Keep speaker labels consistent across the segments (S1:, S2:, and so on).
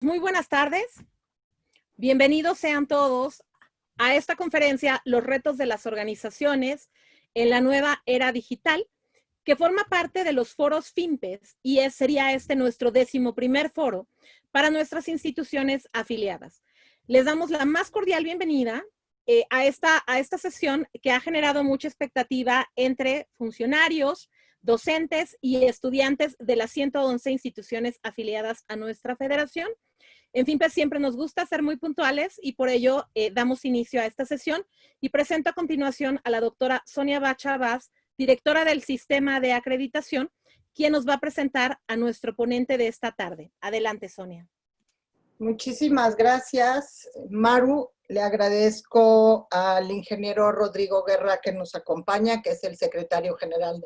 S1: Muy buenas tardes. Bienvenidos sean todos a esta conferencia, Los retos de las organizaciones en la nueva era digital, que forma parte de los foros FinPes y sería este nuestro 11º foro para nuestras instituciones afiliadas. Les damos la más cordial bienvenida a esta sesión que ha generado mucha expectativa entre funcionarios, docentes y estudiantes de las 111 instituciones afiliadas a nuestra federación. En FinPes siempre nos gusta ser muy puntuales y por ello damos inicio a esta sesión y presento a continuación a la doctora Sonia Bacha Vaz, directora del Sistema de Acreditación, quien nos va a presentar a nuestro ponente de esta tarde. Adelante, Sonia.
S2: Muchísimas gracias, Maru. Le agradezco al ingeniero Rodrigo Guerra que nos acompaña, que es el secretario general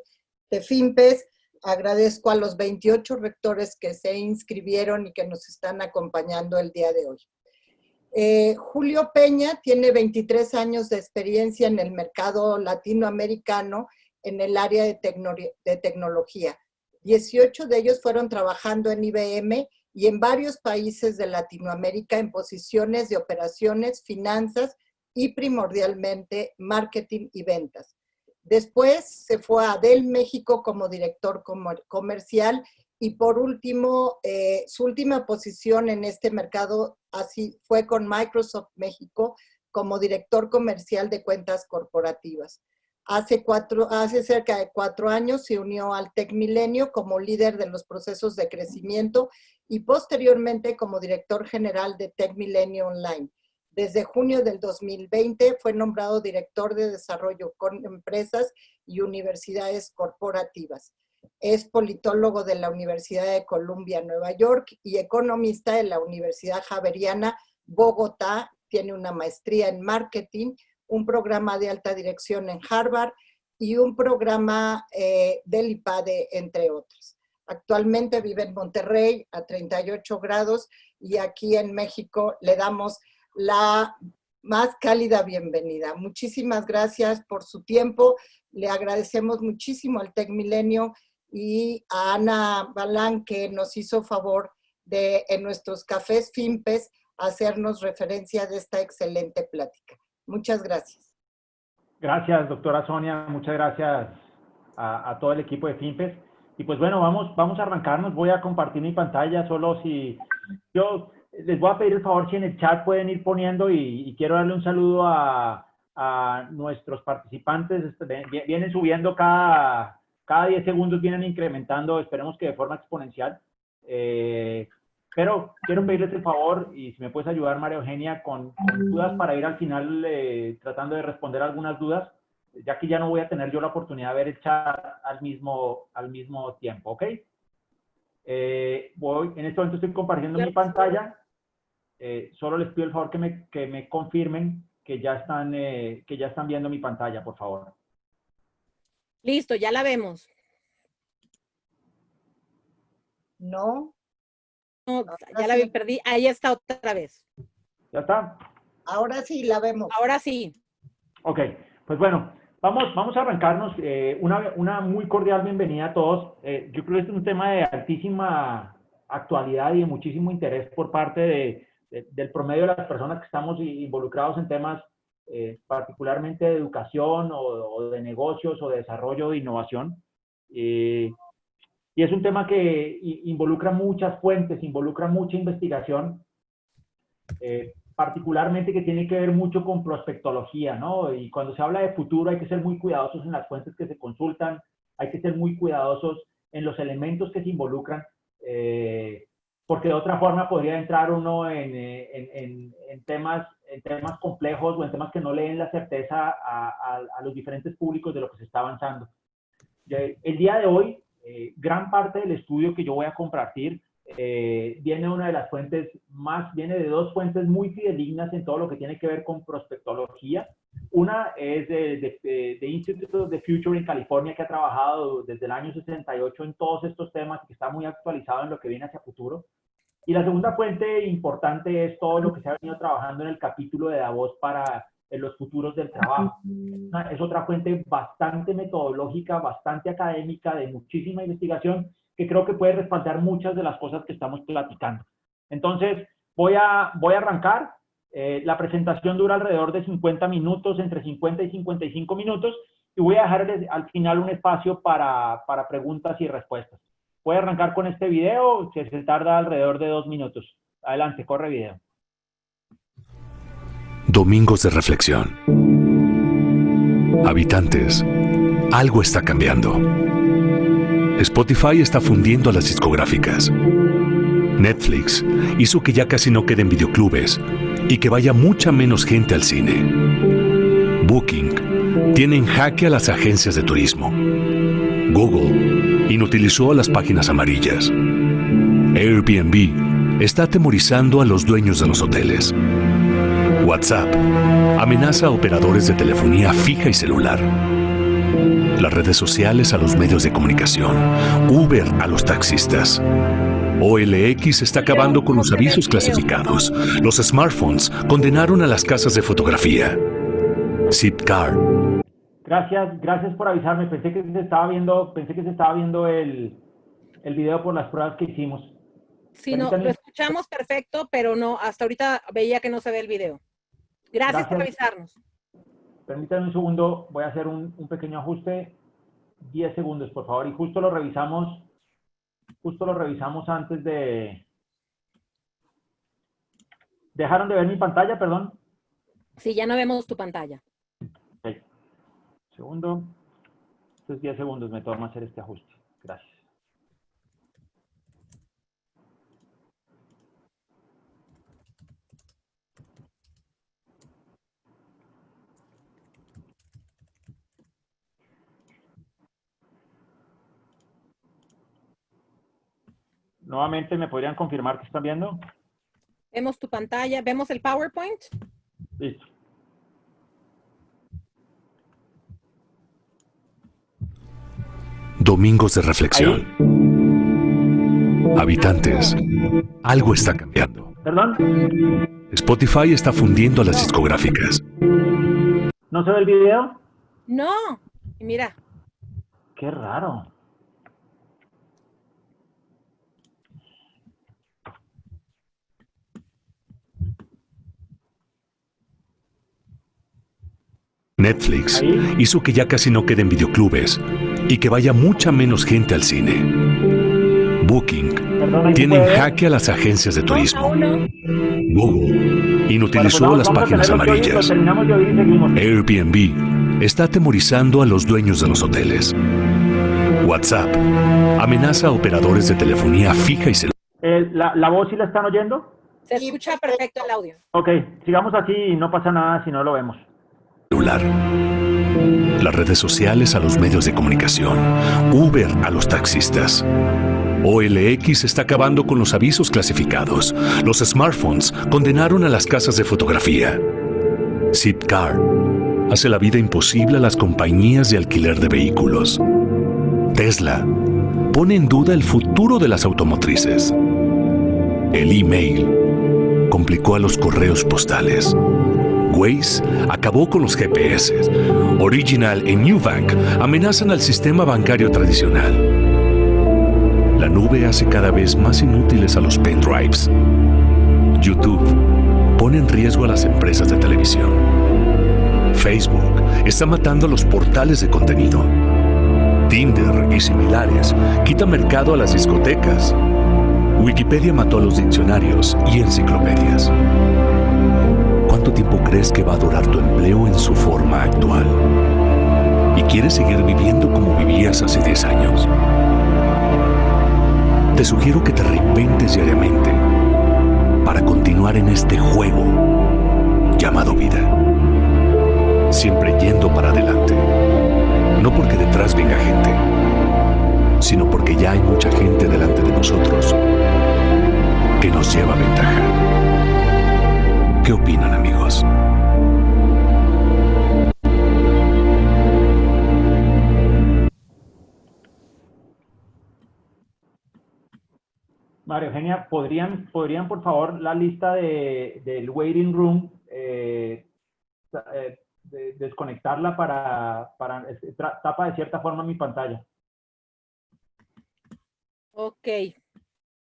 S2: de FinPes. Agradezco a los 28 rectores que se inscribieron y que nos están acompañando el día de hoy. Julio Peña tiene 23 años de experiencia en el mercado latinoamericano en el área de tecnología. 18 de ellos fueron trabajando en IBM y en varios países de Latinoamérica en posiciones de operaciones, finanzas y primordialmente marketing y ventas. Después se fue a Dell México como director comercial y por último, su última posición en este mercado así fue con Microsoft México como director comercial de cuentas corporativas. Hace cerca de 4 años se unió al TecMilenio como líder de los procesos de crecimiento y posteriormente como director general de TecMilenio Online. Desde junio del 2020 fue nombrado director de desarrollo con empresas y universidades corporativas. Es politólogo de la Universidad de Columbia, Nueva York, y economista de la Universidad Javeriana, Bogotá. Tiene una maestría en marketing, un programa de alta dirección en Harvard y un programa del IPADE, entre otros. Actualmente vive en Monterrey a 38 grados y aquí en México le damos la más cálida bienvenida. Muchísimas gracias por su tiempo. Le agradecemos muchísimo al TecMilenio y a Ana Balán que nos hizo favor de en nuestros cafés FinPes hacernos referencia de esta excelente plática. Muchas gracias.
S3: Gracias, doctora Sonia. Muchas gracias a todo el equipo de FinPes. Y pues bueno, vamos a arrancarnos. Voy a compartir mi pantalla solo si yo les voy a pedir el favor si en el chat pueden ir poniendo y quiero darle un saludo a nuestros participantes. Vienen subiendo cada 10 segundos, vienen incrementando, esperemos que de forma exponencial. Pero quiero pedirles el favor, y si me puedes ayudar, María Eugenia, con dudas para ir al final tratando de responder algunas dudas, ya que ya no voy a tener yo la oportunidad de ver el chat al mismo tiempo, ¿ok? En este momento estoy compartiendo mi pantalla. Solo les pido el favor que me confirmen que ya están viendo mi pantalla, por favor.
S1: Listo, ya la vemos.
S2: No.
S1: No, ya la perdí. Ahí está otra vez.
S3: ¿Ya está?
S2: Ahora sí la vemos.
S1: Ahora sí.
S3: Ok, pues bueno, vamos a arrancarnos. Una muy cordial bienvenida a todos. Yo creo que este es un tema de altísima actualidad y de muchísimo interés por parte del promedio de las personas que estamos involucrados en temas particularmente de educación o de negocios o de desarrollo de innovación. Y es un tema que involucra muchas fuentes, involucra mucha investigación, particularmente que tiene que ver mucho con prospectología, ¿no? Y cuando se habla de futuro hay que ser muy cuidadosos en las fuentes que se consultan, hay que ser muy cuidadosos en los elementos que se involucran, porque de otra forma podría entrar uno en temas complejos o en temas que no le den la certeza a los diferentes públicos de lo que se está avanzando. El día de hoy, gran parte del estudio que yo voy a compartir viene de dos fuentes muy fidedignas en todo lo que tiene que ver con prospectología. Una es de Institute of the Future en California, que ha trabajado desde el año 68 en todos estos temas y que está muy actualizado en lo que viene hacia futuro. Y la segunda fuente importante es todo lo que se ha venido trabajando en el capítulo de Davos para los futuros del trabajo. Es otra fuente bastante metodológica, bastante académica, de muchísima investigación, que creo que puede respaldar muchas de las cosas que estamos platicando. Entonces, voy a arrancar. La presentación dura alrededor de 50 minutos, entre 50 y 55 minutos, y voy a dejar al final un espacio para preguntas y respuestas. Voy a arrancar con este video, que se tarda alrededor de 2 minutos. Adelante, corre video.
S4: Domingos de reflexión. Habitantes, algo está cambiando. Spotify está fundiendo a las discográficas. Netflix hizo que ya casi no queden videoclubes y que vaya mucha menos gente al cine. Booking tiene en jaque a las agencias de turismo. Google inutilizó a las páginas amarillas. Airbnb está atemorizando a los dueños de los hoteles. WhatsApp amenaza a operadores de telefonía fija y celular. Las redes sociales a los medios de comunicación. Uber a los taxistas. OLX está acabando con los avisos clasificados. Los smartphones condenaron a las casas de fotografía. Zipcar.
S3: Gracias por avisarme. Pensé que se estaba viendo el video por las pruebas que hicimos.
S1: Sí, no, lo escuchamos perfecto, pero no, hasta ahorita veía que no se ve el video. Gracias por avisarnos.
S3: Permítanme un segundo, voy a hacer un pequeño ajuste. 10 segundos, por favor, y justo lo revisamos antes de... ¿Dejaron de ver mi pantalla, perdón?
S1: Sí, ya no vemos tu pantalla.
S3: Ok. Segundo. Estos 10 segundos me toma hacer este ajuste. Gracias. Nuevamente, ¿me podrían confirmar que están viendo?
S1: Vemos tu pantalla, vemos el PowerPoint.
S3: Listo.
S4: Domingos de reflexión. Habitantes, algo está cambiando.
S3: ¿Perdón?
S4: Spotify está fundiendo a las discográficas.
S3: ¿No se ve el video?
S1: No. Y mira.
S3: Qué raro.
S4: Netflix hizo que ya casi no queden videoclubes y que vaya mucha menos gente al cine. Booking tiene en jaque a las agencias de turismo. Google inutilizó las páginas amarillas. Airbnb está atemorizando a los dueños de los hoteles. WhatsApp amenaza a operadores de telefonía fija y celular.
S3: ¿La voz sí la están oyendo?
S1: Se escucha perfecto el audio.
S3: Ok, sigamos así y no pasa nada si no lo vemos.
S4: Las redes sociales a los medios de comunicación. Uber a los taxistas. OLX está acabando con los avisos clasificados. Los smartphones condenaron a las casas de fotografía. Zipcar hace la vida imposible a las compañías de alquiler de vehículos. Tesla pone en duda el futuro de las automotrices. El email complicó a los correos postales. Waze acabó con los GPS. Original y Nubank amenazan al sistema bancario tradicional. La nube hace cada vez más inútiles a los pendrives. YouTube pone en riesgo a las empresas de televisión. Facebook está matando a los portales de contenido. Tinder y similares quita mercado a las discotecas. Wikipedia mató a los diccionarios y enciclopedias. ¿Cuánto tiempo crees que va a durar tu empleo en su forma actual? ¿Y quieres seguir viviendo como vivías hace 10 años? Te sugiero que te reinventes diariamente para continuar en este juego llamado vida. Siempre yendo para adelante. No porque detrás venga gente, sino porque ya hay mucha gente delante de nosotros que nos lleva ventaja. ¿Qué opinan, amigos?
S3: María Eugenia, ¿podrían por favor la lista del waiting room desconectarla tapa de cierta forma mi pantalla?
S1: Ok.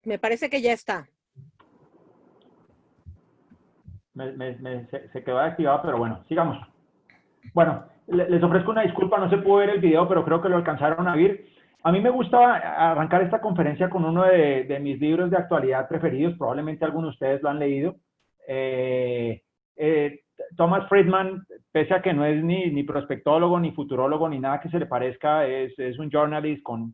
S1: Me parece que ya está.
S3: se quedó activado, pero bueno, sigamos. Bueno, les ofrezco una disculpa, no se pudo ver el video, pero creo que lo alcanzaron a ver. A mí me gusta arrancar esta conferencia con uno de mis libros de actualidad preferidos, probablemente algunos de ustedes lo han leído. Thomas Friedman, pese a que no es ni prospectólogo, ni futurólogo, ni nada que se le parezca, es un journalist con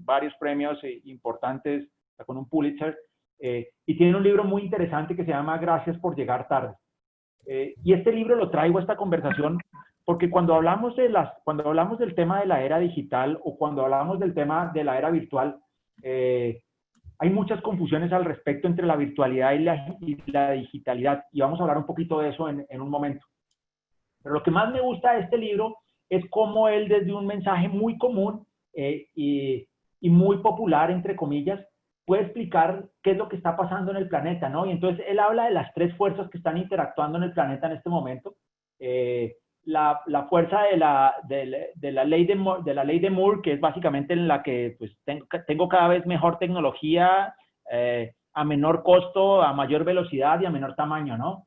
S3: varios premios importantes, con un Pulitzer, y tiene un libro muy interesante que se llama Gracias por llegar tarde. Y este libro lo traigo a esta conversación porque cuando hablamos del tema de la era digital o cuando hablamos del tema de la era virtual, hay muchas confusiones al respecto entre la virtualidad y la digitalidad, y vamos a hablar un poquito de eso en un momento. Pero lo que más me gusta de este libro es cómo él, desde un mensaje muy común y muy popular, entre comillas, puede explicar qué es lo que está pasando en el planeta, ¿no? Y entonces él habla de las tres fuerzas que están interactuando en el planeta en este momento. La fuerza de la ley de Moore, que es básicamente en la que pues, tengo cada vez mejor tecnología a menor costo, a mayor velocidad y a menor tamaño, ¿no?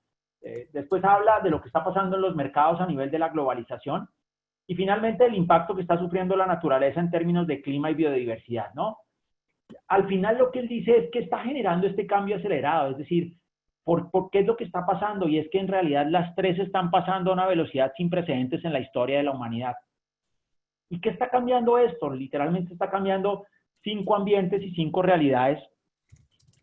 S3: Después habla de lo que está pasando en los mercados a nivel de la globalización y finalmente el impacto que está sufriendo la naturaleza en términos de clima y biodiversidad, ¿no? Al final lo que él dice es que está generando este cambio acelerado, es decir, ¿por qué es lo que está pasando? Y es que en realidad las tres están pasando a una velocidad sin precedentes en la historia de la humanidad. ¿Y qué está cambiando esto? Literalmente está cambiando 5 ambientes y 5 realidades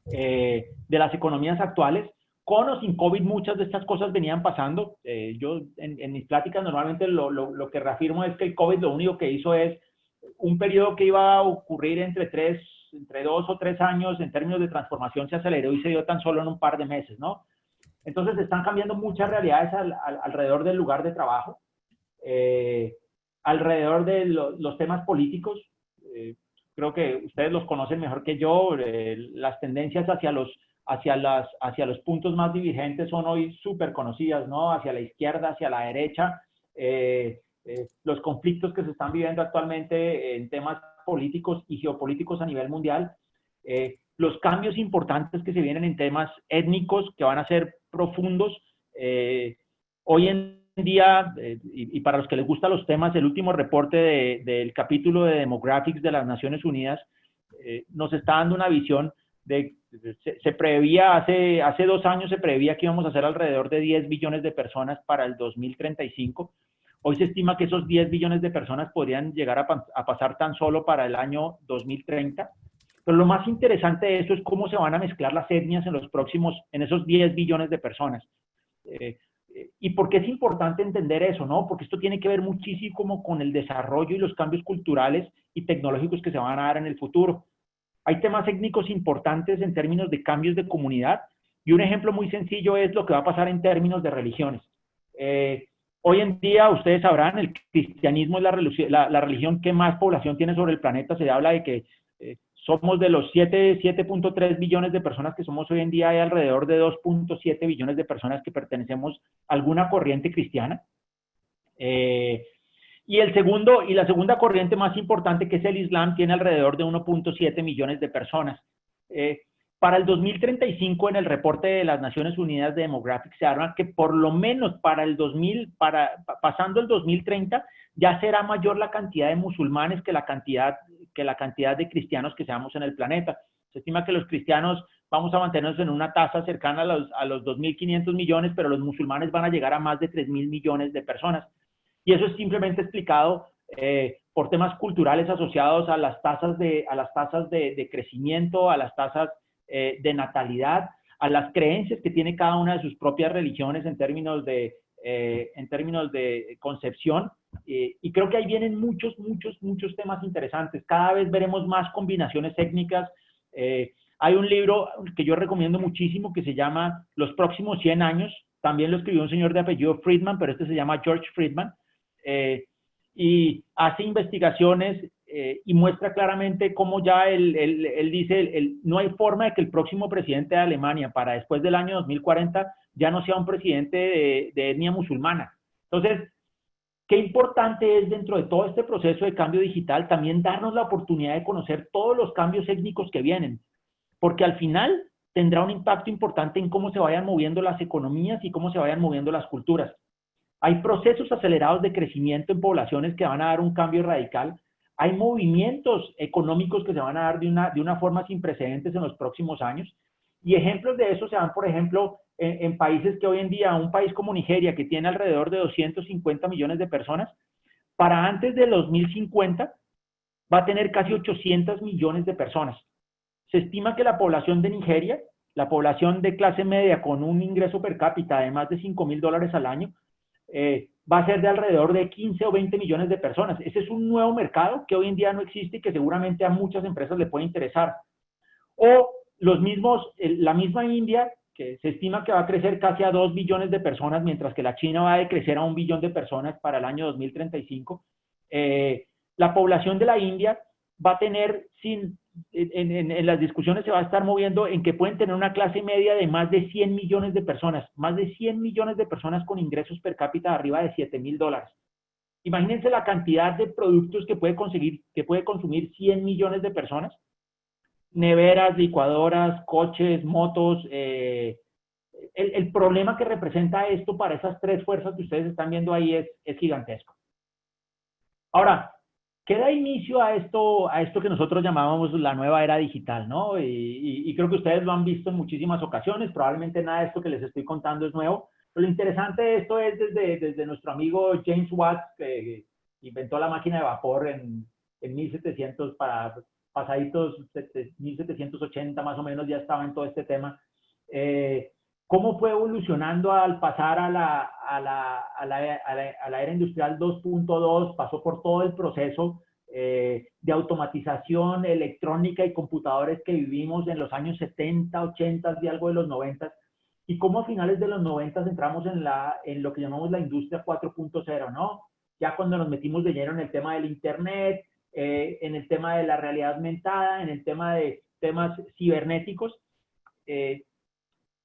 S3: de las economías actuales. Con o sin COVID muchas de estas cosas venían pasando. Yo en mis pláticas normalmente lo que reafirmo es que el COVID lo único que hizo es un periodo que iba a ocurrir entre 2 o 3 años en términos de transformación se aceleró y se dio tan solo en un par de meses, ¿no? Entonces están cambiando muchas realidades alrededor del lugar de trabajo, alrededor de los temas políticos. Creo que ustedes los conocen mejor que yo. Las tendencias hacia los puntos más divergentes son hoy súper conocidas, ¿no? Hacia la izquierda, hacia la derecha. Los conflictos que se están viviendo actualmente en temas políticos y geopolíticos a nivel mundial, los cambios importantes que se vienen en temas étnicos que van a ser profundos. Hoy en día, y para los que les gustan los temas, el último reporte del capítulo de Demographics de las Naciones Unidas nos está dando una visión de, se preveía hace 2 años, se preveía que íbamos a ser alrededor de 10 billones de personas para el 2035. Hoy se estima que esos 10 billones de personas podrían llegar a pasar tan solo para el año 2030. Pero lo más interesante de esto es cómo se van a mezclar las etnias en esos 10 billones de personas. ¿Y por qué es importante entender eso, no? Porque esto tiene que ver muchísimo con el desarrollo y los cambios culturales y tecnológicos que se van a dar en el futuro. Hay temas étnicos importantes en términos de cambios de comunidad y un ejemplo muy sencillo es lo que va a pasar en términos de religiones. Hoy en día, ustedes sabrán, el cristianismo es la religión que más población tiene sobre el planeta. Se habla de que somos de los 7.3 billones de personas que somos hoy en día, hay alrededor de 2.7 billones de personas que pertenecemos a alguna corriente cristiana. Y la segunda corriente más importante, que es el Islam, tiene alrededor de 1.7 millones de personas. Para el 2035, en el reporte de las Naciones Unidas de Demographics, se habla que por lo menos pasando el 2030, ya será mayor la cantidad de musulmanes que la cantidad de cristianos que seamos en el planeta. Se estima que los cristianos vamos a mantenernos en una tasa cercana a los 2.500 millones, pero los musulmanes van a llegar a más de 3.000 millones de personas. Y eso es simplemente explicado por temas culturales asociados a las tasas de crecimiento, a las tasas de natalidad, a las creencias que tiene cada una de sus propias religiones en términos de concepción, y creo que ahí vienen muchos temas interesantes. Cada vez veremos más combinaciones étnicas. Hay un libro que yo recomiendo muchísimo que se llama Los próximos 100 años, también lo escribió un señor de apellido Friedman, pero este se llama George Friedman, y hace investigaciones y muestra claramente cómo ya él dice, no hay forma de que el próximo presidente de Alemania para después del año 2040 ya no sea un presidente de etnia musulmana. Entonces, qué importante es dentro de todo este proceso de cambio digital también darnos la oportunidad de conocer todos los cambios étnicos que vienen, porque al final tendrá un impacto importante en cómo se vayan moviendo las economías y cómo se vayan moviendo las culturas. Hay procesos acelerados de crecimiento en poblaciones que van a dar un cambio radical. Hay movimientos económicos que se van a dar de una forma sin precedentes en los próximos años. Y ejemplos de eso se dan, por ejemplo, en países que hoy en día, un país como Nigeria, que tiene alrededor de 250 millones de personas, para antes de 2050 va a tener casi 800 millones de personas. Se estima que la población de Nigeria, la población de clase media con un ingreso per cápita de más de $5,000 al año, va a ser de alrededor de 15 o 20 millones de personas. Ese es un nuevo mercado que hoy en día no existe y que seguramente a muchas empresas le puede interesar. O la misma India, que se estima que va a crecer casi a 2 billones de personas, mientras que la China va a crecer a 1 billón de personas para el año 2035. La población de la India va a tener, en las discusiones se va a estar moviendo en que pueden tener una clase media de más de 100 millones de personas, más de 100 millones de personas con ingresos per cápita de arriba de $7,000. Imagínense la cantidad de productos que puede consumir 100 millones de personas. Neveras, licuadoras, coches, motos. El problema que representa esto para esas tres fuerzas que ustedes están viendo ahí es gigantesco. Ahora, ¿qué da inicio a esto que nosotros llamábamos la nueva era digital, ¿no? Y creo que ustedes lo han visto en muchísimas ocasiones, probablemente nada de esto que les estoy contando es nuevo, pero lo interesante de esto es desde nuestro amigo James Watt, que inventó la máquina de vapor en 1700, para pasaditos 1780 más o menos, ya estaba en todo este tema. ¿Cómo fue evolucionando al pasar a la era industrial 2.2? Pasó por todo el proceso de automatización electrónica y computadores que vivimos en los años 70, 80 y algo de los 90, y cómo a finales de los 90 entramos en lo que llamamos la industria 4.0, ¿no? Ya cuando nos metimos de lleno en el tema del Internet, en el tema de la realidad aumentada, en el tema de temas cibernéticos,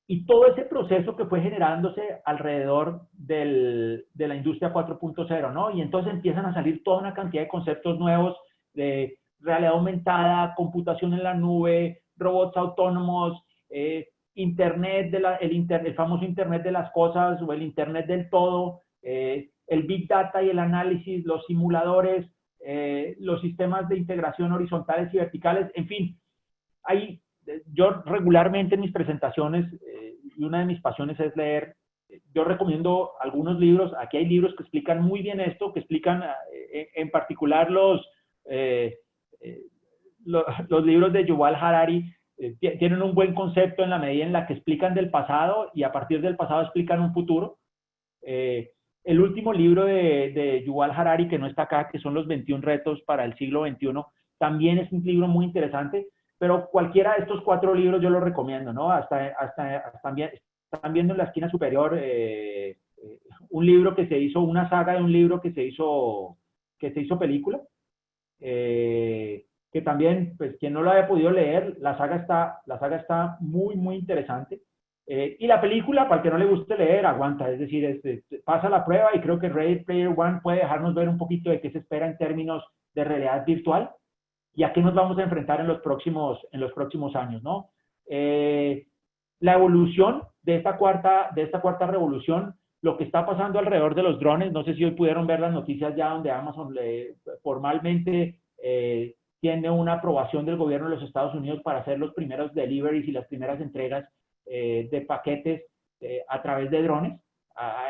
S3: y todo ese proceso que fue generándose alrededor de la industria 4.0, ¿no? Y entonces empiezan a salir toda una cantidad de conceptos nuevos de realidad aumentada, computación en la nube, robots autónomos, Internet, el famoso Internet de las cosas o el Internet del todo, el Big Data y el análisis, los simuladores, los sistemas de integración horizontales y verticales, en fin. Yo regularmente en mis presentaciones, y una de mis pasiones es leer, yo recomiendo algunos libros. Aquí hay libros que explican muy bien esto, que explican en particular los libros de Yuval Harari, tienen un buen concepto en la medida en la que explican del pasado y a partir del pasado explican un futuro. El último libro de Yuval Harari, que no está acá, que son los 21 retos para el siglo XXI, también es un libro muy interesante, pero cualquiera de estos 4 libros yo los recomiendo, ¿no? Están viendo en la esquina superior un libro que se hizo, una saga de un libro que se hizo película, que también, pues, quien no lo haya podido leer, la saga está muy, muy interesante. Y la película, para el que no le guste leer, aguanta, es decir, pasa la prueba, y creo que Ready Player One puede dejarnos ver un poquito de qué se espera en términos de realidad virtual y a qué nos vamos a enfrentar en los próximos años, ¿no? La evolución de esta cuarta revolución, lo que está pasando alrededor de los drones, no sé si hoy pudieron ver las noticias ya donde Amazon formalmente tiene una aprobación del gobierno de los Estados Unidos para hacer los primeros deliveries y las primeras entregas de paquetes a través de drones.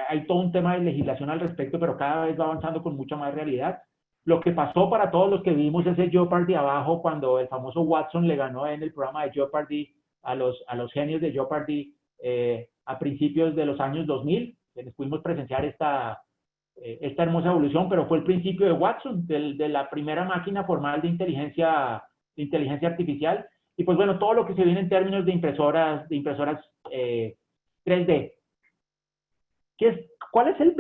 S3: Hay todo un tema de legislación al respecto, pero cada vez va avanzando con mucha más realidad. Lo que pasó para todos los que vimos ese Jeopardy abajo, cuando el famoso Watson le ganó en el programa de Jeopardy a los genios de Jeopardy a principios de los años 2000, pudimos presenciar esta hermosa evolución, pero fue el principio de Watson, de la primera máquina formal de inteligencia artificial. Y pues bueno, todo lo que se viene en términos de impresoras 3D. ¿Cuál es el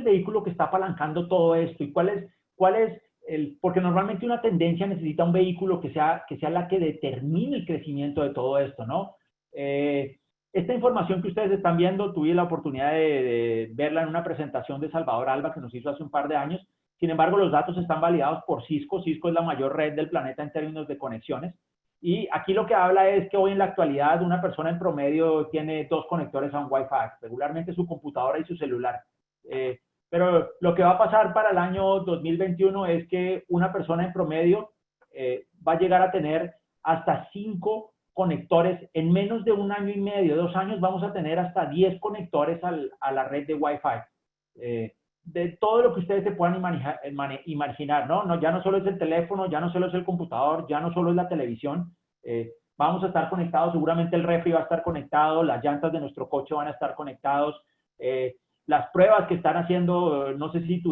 S3: vehículo que está apalancando todo esto? ¿Y porque normalmente una tendencia necesita un vehículo que sea la que determine el crecimiento de todo esto, ¿no? Esta información que ustedes están viendo, tuve la oportunidad de verla en una presentación de Salvador Alba que nos hizo hace un par de años. Sin embargo, los datos están validados por Cisco. Cisco es la mayor red del planeta en términos de conexiones. Y aquí lo que habla es que hoy en la actualidad una persona en promedio tiene 2 conectores a un Wi-Fi, regularmente su computadora y su celular. Pero lo que va a pasar para el año 2021 es que una persona en promedio va a llegar a tener hasta 5 conectores. En menos de 1 año y medio, 2 años, vamos a tener hasta 10 conectores a la red de Wi-Fi. De todo lo que ustedes se puedan imaginar, ¿no? Ya no solo es el teléfono, ya no solo es el computador, ya no solo es la televisión. Vamos a estar conectados, seguramente el refri va a estar conectado, las llantas de nuestro coche van a estar conectados. Las pruebas que están haciendo, no sé si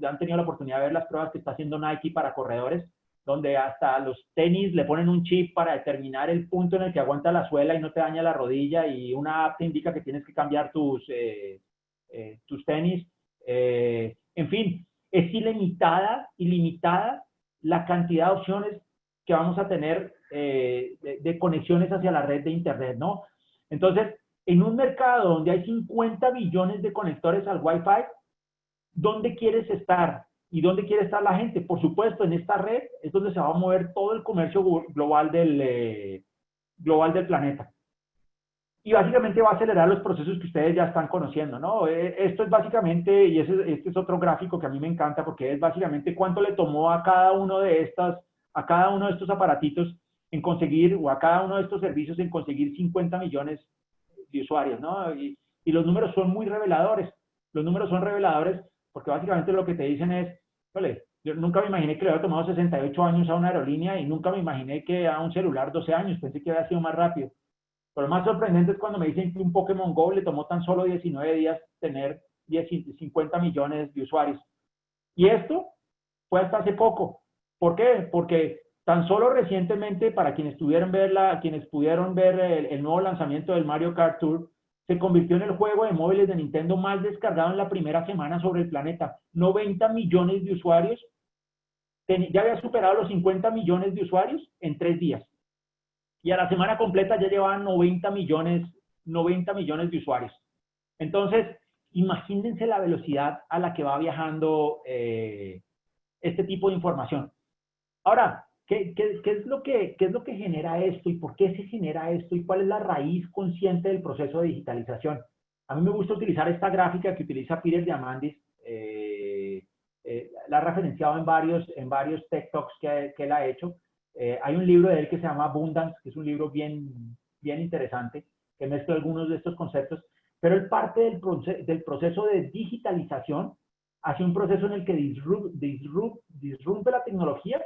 S3: han tenido la oportunidad de ver las pruebas que está haciendo Nike para corredores, donde hasta los tenis le ponen un chip para determinar el punto en el que aguanta la suela y no te daña la rodilla, y una app te indica que tienes que cambiar tus tenis. En fin, es ilimitada la cantidad de opciones que vamos a tener de conexiones hacia la red de Internet, ¿no? Entonces, en un mercado donde hay 50 billones de conectores al Wi-Fi, ¿dónde quieres estar? ¿Y dónde quiere estar la gente? Por supuesto, en esta red es donde se va a mover todo el comercio global del planeta. Y básicamente va a acelerar los procesos que ustedes ya están conociendo, ¿no? Esto es básicamente, y este es otro gráfico que a mí me encanta, porque es básicamente cuánto le tomó a cada uno de estos aparatitos en conseguir, o a cada uno de estos servicios en conseguir 50 millones de usuarios, ¿no? Y los números son muy reveladores. Los números son reveladores porque básicamente lo que te dicen es, vale, yo nunca me imaginé que le había tomado 68 años a una aerolínea, y nunca me imaginé que a un celular 12 años, pensé que había sido más rápido. Pero lo más sorprendente es cuando me dicen que un Pokémon Go le tomó tan solo 19 días tener 50 millones de usuarios. Y esto fue hasta hace poco. ¿Por qué? Porque tan solo recientemente, para quienes pudieron ver el nuevo lanzamiento del Mario Kart Tour, se convirtió en el juego de móviles de Nintendo más descargado en la primera semana sobre el planeta. 90 millones de usuarios. Ya había superado los 50 millones de usuarios en 3 días. Y a la semana completa ya llevaban 90 millones de usuarios. Entonces, imagínense la velocidad a la que va viajando este tipo de información. Ahora, ¿qué es lo que genera esto, y por qué se genera esto, y cuál es la raíz consciente del proceso de digitalización? A mí me gusta utilizar esta gráfica que utiliza Peter Diamandis. La ha referenciado en varios TED Talks que él ha hecho. Hay un libro de él que se llama Abundance, que es un libro bien interesante, que mezcla algunos de estos conceptos, pero él parte del proceso de digitalización hacia un proceso en el que disrumpe la tecnología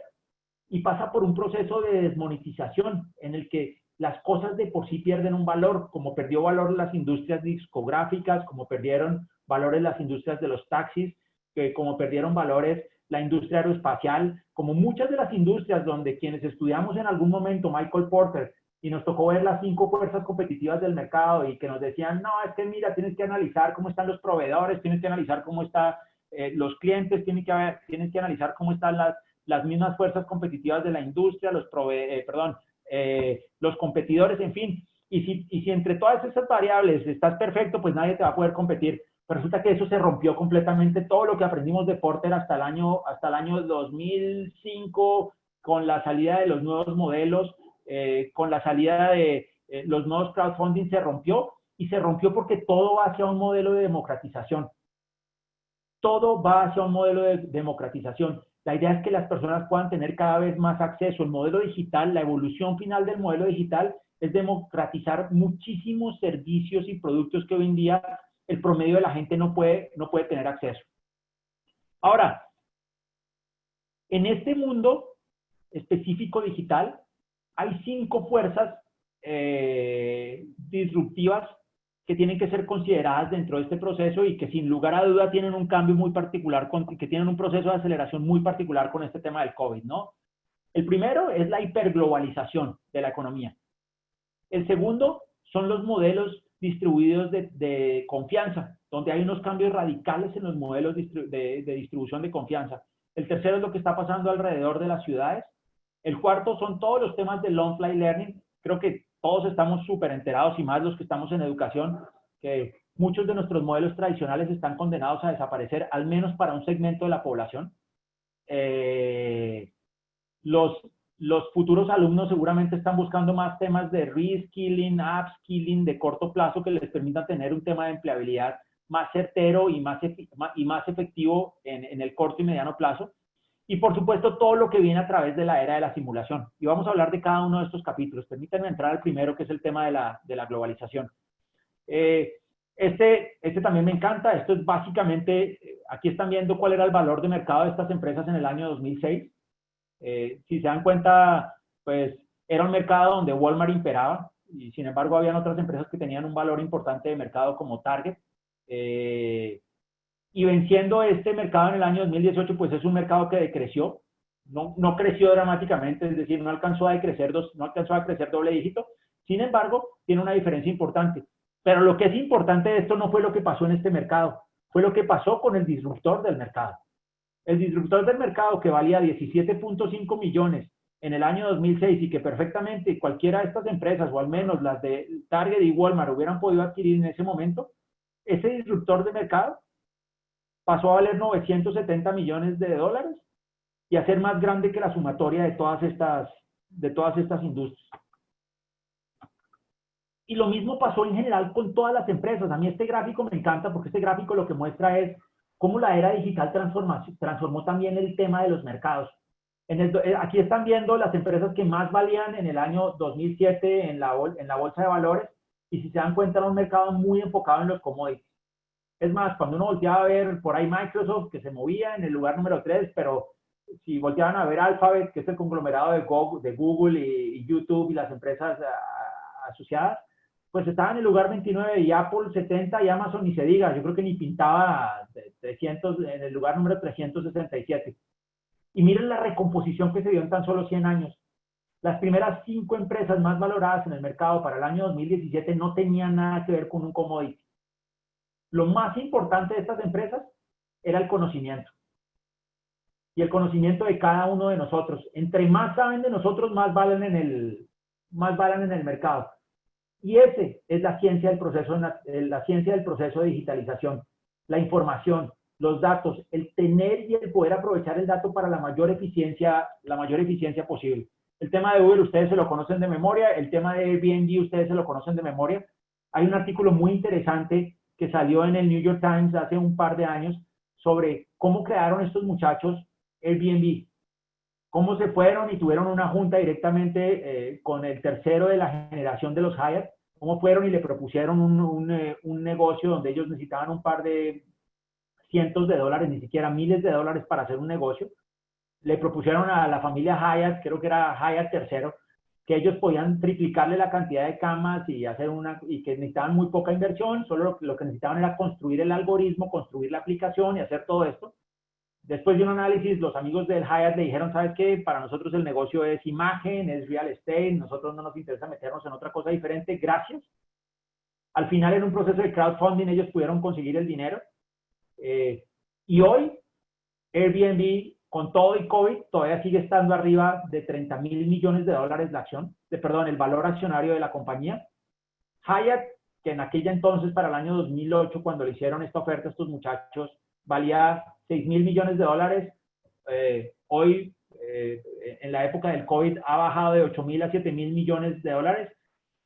S3: y pasa por un proceso de desmonetización en el que las cosas de por sí pierden un valor, como perdió valor las industrias discográficas, como perdieron valores las industrias de los taxis, como perdieron valores la industria aeroespacial, como muchas de las industrias donde quienes estudiamos en algún momento Michael Porter y nos tocó ver las 5 fuerzas competitivas del mercado y que nos decían, no, es que mira, tienes que analizar cómo están los proveedores, tienes que analizar cómo están los clientes, tienes que analizar cómo están las mismas fuerzas competitivas de la industria, los competidores, en fin. Y si entre todas esas variables estás perfecto, pues nadie te va a poder competir. Pero resulta que eso se rompió completamente. Todo lo que aprendimos de Porter hasta el año 2005, con la salida de los nuevos modelos, con la salida de los nuevos crowdfunding, se rompió. Y se rompió porque todo va hacia un modelo de democratización. Todo va hacia un modelo de democratización. La idea es que las personas puedan tener cada vez más acceso. El modelo digital, la evolución final del modelo digital es democratizar muchísimos servicios y productos que hoy en día el promedio de la gente no puede tener acceso. Ahora, en este mundo específico digital, hay 5 fuerzas disruptivas que tienen que ser consideradas dentro de este proceso y que sin lugar a duda tienen un cambio muy particular, que tienen un proceso de aceleración muy particular con este tema del COVID, ¿no? El primero es la hiperglobalización de la economía. El segundo son los modelos distribuidos de confianza, donde hay unos cambios radicales en los modelos de distribución de confianza. El tercero es lo que está pasando alrededor de las ciudades. El cuarto son todos los temas del on-fly learning. Creo que todos estamos súper enterados, y más los que estamos en educación, que muchos de nuestros modelos tradicionales están condenados a desaparecer, al menos para un segmento de la población. Los los futuros alumnos seguramente están buscando más temas de reskilling, upskilling de corto plazo que les permitan tener un tema de empleabilidad más certero y más efectivo en el corto y mediano plazo. Y por supuesto todo lo que viene a través de la era de la simulación. Y vamos a hablar de cada uno de estos capítulos. Permítanme entrar al primero, que es el tema de la globalización. Este también me encanta. Esto es básicamente, aquí están viendo cuál era el valor de mercado de estas empresas en el año 2006. Si se dan cuenta, pues era un mercado donde Walmart imperaba y sin embargo habían otras empresas que tenían un valor importante de mercado como Target. Y venciendo este mercado en el año 2018, pues es un mercado que decreció, no creció dramáticamente, es decir, no alcanzó a crecer doble dígito. Sin embargo, tiene una diferencia importante. Pero lo que es importante de esto no fue lo que pasó en este mercado, fue lo que pasó con el disruptor del mercado. El disruptor del mercado que valía 17.5 millones en el año 2006 y que perfectamente cualquiera de estas empresas, o al menos las de Target y Walmart, hubieran podido adquirir en ese momento, ese disruptor de mercado pasó a valer 970 millones de dólares y a ser más grande que la sumatoria de todas estas industrias. Y lo mismo pasó en general con todas las empresas. A mí este gráfico me encanta porque este gráfico lo que muestra es cómo la era digital transformó también el tema de los mercados. Aquí están viendo las empresas que más valían en el año 2007 en la bolsa de valores, y si se dan cuenta era un mercado muy enfocado en los commodities. Es más, cuando uno volteaba a ver por ahí Microsoft, que se movía en el lugar número 3, pero si volteaban a ver Alphabet, que es el conglomerado de Google y YouTube y las empresas asociadas, pues estaba en el lugar 29 y Apple 70 y Amazon ni se diga, yo creo que ni pintaba 300, en el lugar número 367. Y miren la recomposición que se dio en tan solo 100 años. Las primeras 5 empresas más valoradas en el mercado para el año 2017 no tenían nada que ver con un commodity. Lo más importante de estas empresas era el conocimiento. Y el conocimiento de cada uno de nosotros. Entre más saben de nosotros, más valen en el mercado. Y ese es la ciencia del proceso de digitalización. La información, los datos, el tener y el poder aprovechar el dato para la mayor eficiencia posible. El tema de Uber ustedes se lo conocen de memoria, el tema de Airbnb ustedes se lo conocen de memoria. Hay un artículo muy interesante que salió en el New York Times hace un par de años sobre cómo crearon estos muchachos Airbnb, cómo se fueron y tuvieron una junta directamente con el tercero de la generación de los Hyatt, cómo fueron y le propusieron un negocio donde ellos necesitaban un par de cientos de dólares, ni siquiera miles de dólares para hacer un negocio. Le propusieron a la familia Hyatt, creo que era Hyatt tercero, que ellos podían triplicarle la cantidad de camas y que necesitaban muy poca inversión, solo lo que necesitaban era construir el algoritmo, construir la aplicación y hacer todo esto. Después de un análisis, los amigos del Hyatt le dijeron, ¿sabes qué? Para nosotros el negocio es imagen, es real estate, nosotros no nos interesa meternos en otra cosa diferente, gracias. Al final, en un proceso de crowdfunding, ellos pudieron conseguir el dinero. Y hoy, Airbnb, con todo y COVID, todavía sigue estando arriba de 30.000 millones de dólares la acción, el valor accionario de la compañía. Hyatt, que en aquella entonces, para el año 2008, cuando le hicieron esta oferta a estos muchachos, valía 6.000 millones de dólares. Hoy, en la época del COVID, ha bajado de 8.000 a 7.000 millones de dólares.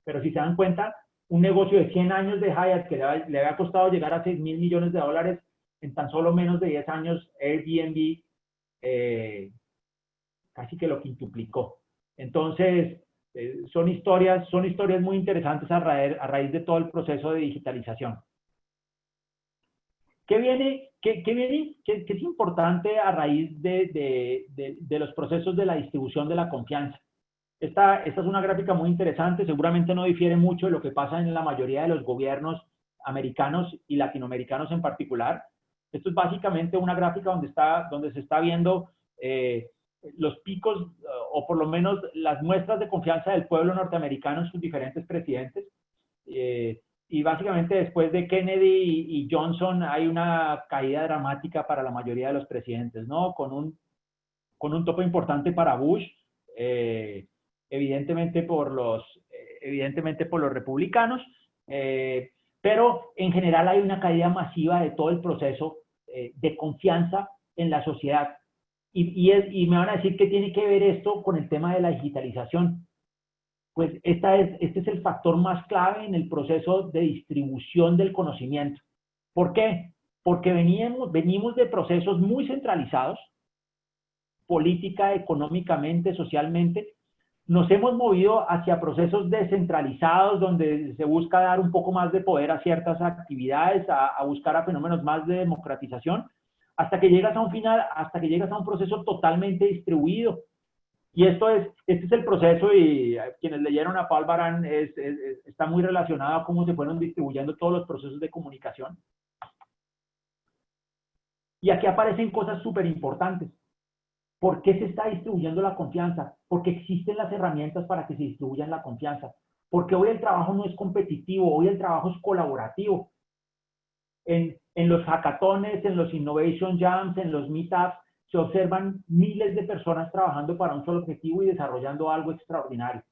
S3: Pero si se dan cuenta, un negocio de 100 años de Hyatt que le había costado llegar a 6.000 millones de dólares, en tan solo menos de 10 años, Airbnb casi que lo quintuplicó. Entonces, son historias muy interesantes a raíz de todo el proceso de digitalización. ¿Qué viene? ¿Qué es importante a raíz de los procesos de la distribución de la confianza? Esta es una gráfica muy interesante, seguramente no difiere mucho de lo que pasa en la mayoría de los gobiernos americanos y latinoamericanos en particular. Esto es básicamente una gráfica donde se está viendo los picos, o por lo menos las muestras de confianza del pueblo norteamericano en sus diferentes presidentes. Y básicamente después de Kennedy y Johnson hay una caída dramática para la mayoría de los presidentes, ¿no? Con un tope importante para Bush, evidentemente por los republicanos, pero en general hay una caída masiva de todo el proceso de confianza en la sociedad. Y me van a decir qué tiene que ver esto con el tema de la digitalización. Pues este es el factor más clave en el proceso de distribución del conocimiento. ¿Por qué? Porque venimos de procesos muy centralizados, política, económicamente, socialmente. Nos hemos movido hacia procesos descentralizados donde se busca dar un poco más de poder a ciertas actividades, a buscar a fenómenos más de democratización, hasta que llegas a un final, hasta que llegas a un proceso totalmente distribuido. Y este es el proceso, y quienes leyeron a Paul Baran está muy relacionado a cómo se fueron distribuyendo todos los procesos de comunicación. Y aquí aparecen cosas súper importantes. ¿Por qué se está distribuyendo la confianza? Porque existen las herramientas para que se distribuyan la confianza. Porque hoy el trabajo no es competitivo, hoy el trabajo es colaborativo. En los hackatones, en los innovation jams, en los meetups, se observan miles de personas trabajando para un solo objetivo y desarrollando algo extraordinario.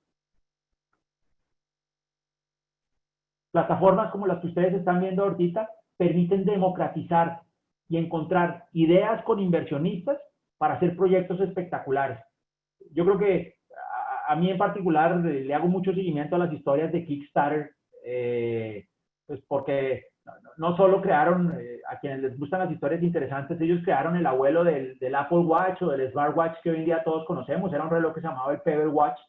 S3: Plataformas como las que ustedes están viendo ahorita permiten democratizar y encontrar ideas con inversionistas para hacer proyectos espectaculares. Yo creo que a mí en particular le hago mucho seguimiento a las historias de Kickstarter, pues porque no solo crearon, a quienes les gustan las historias interesantes, ellos crearon el abuelo del Apple Watch o del Smartwatch que hoy en día todos conocemos. Era un reloj que se llamaba el Pebble Watch,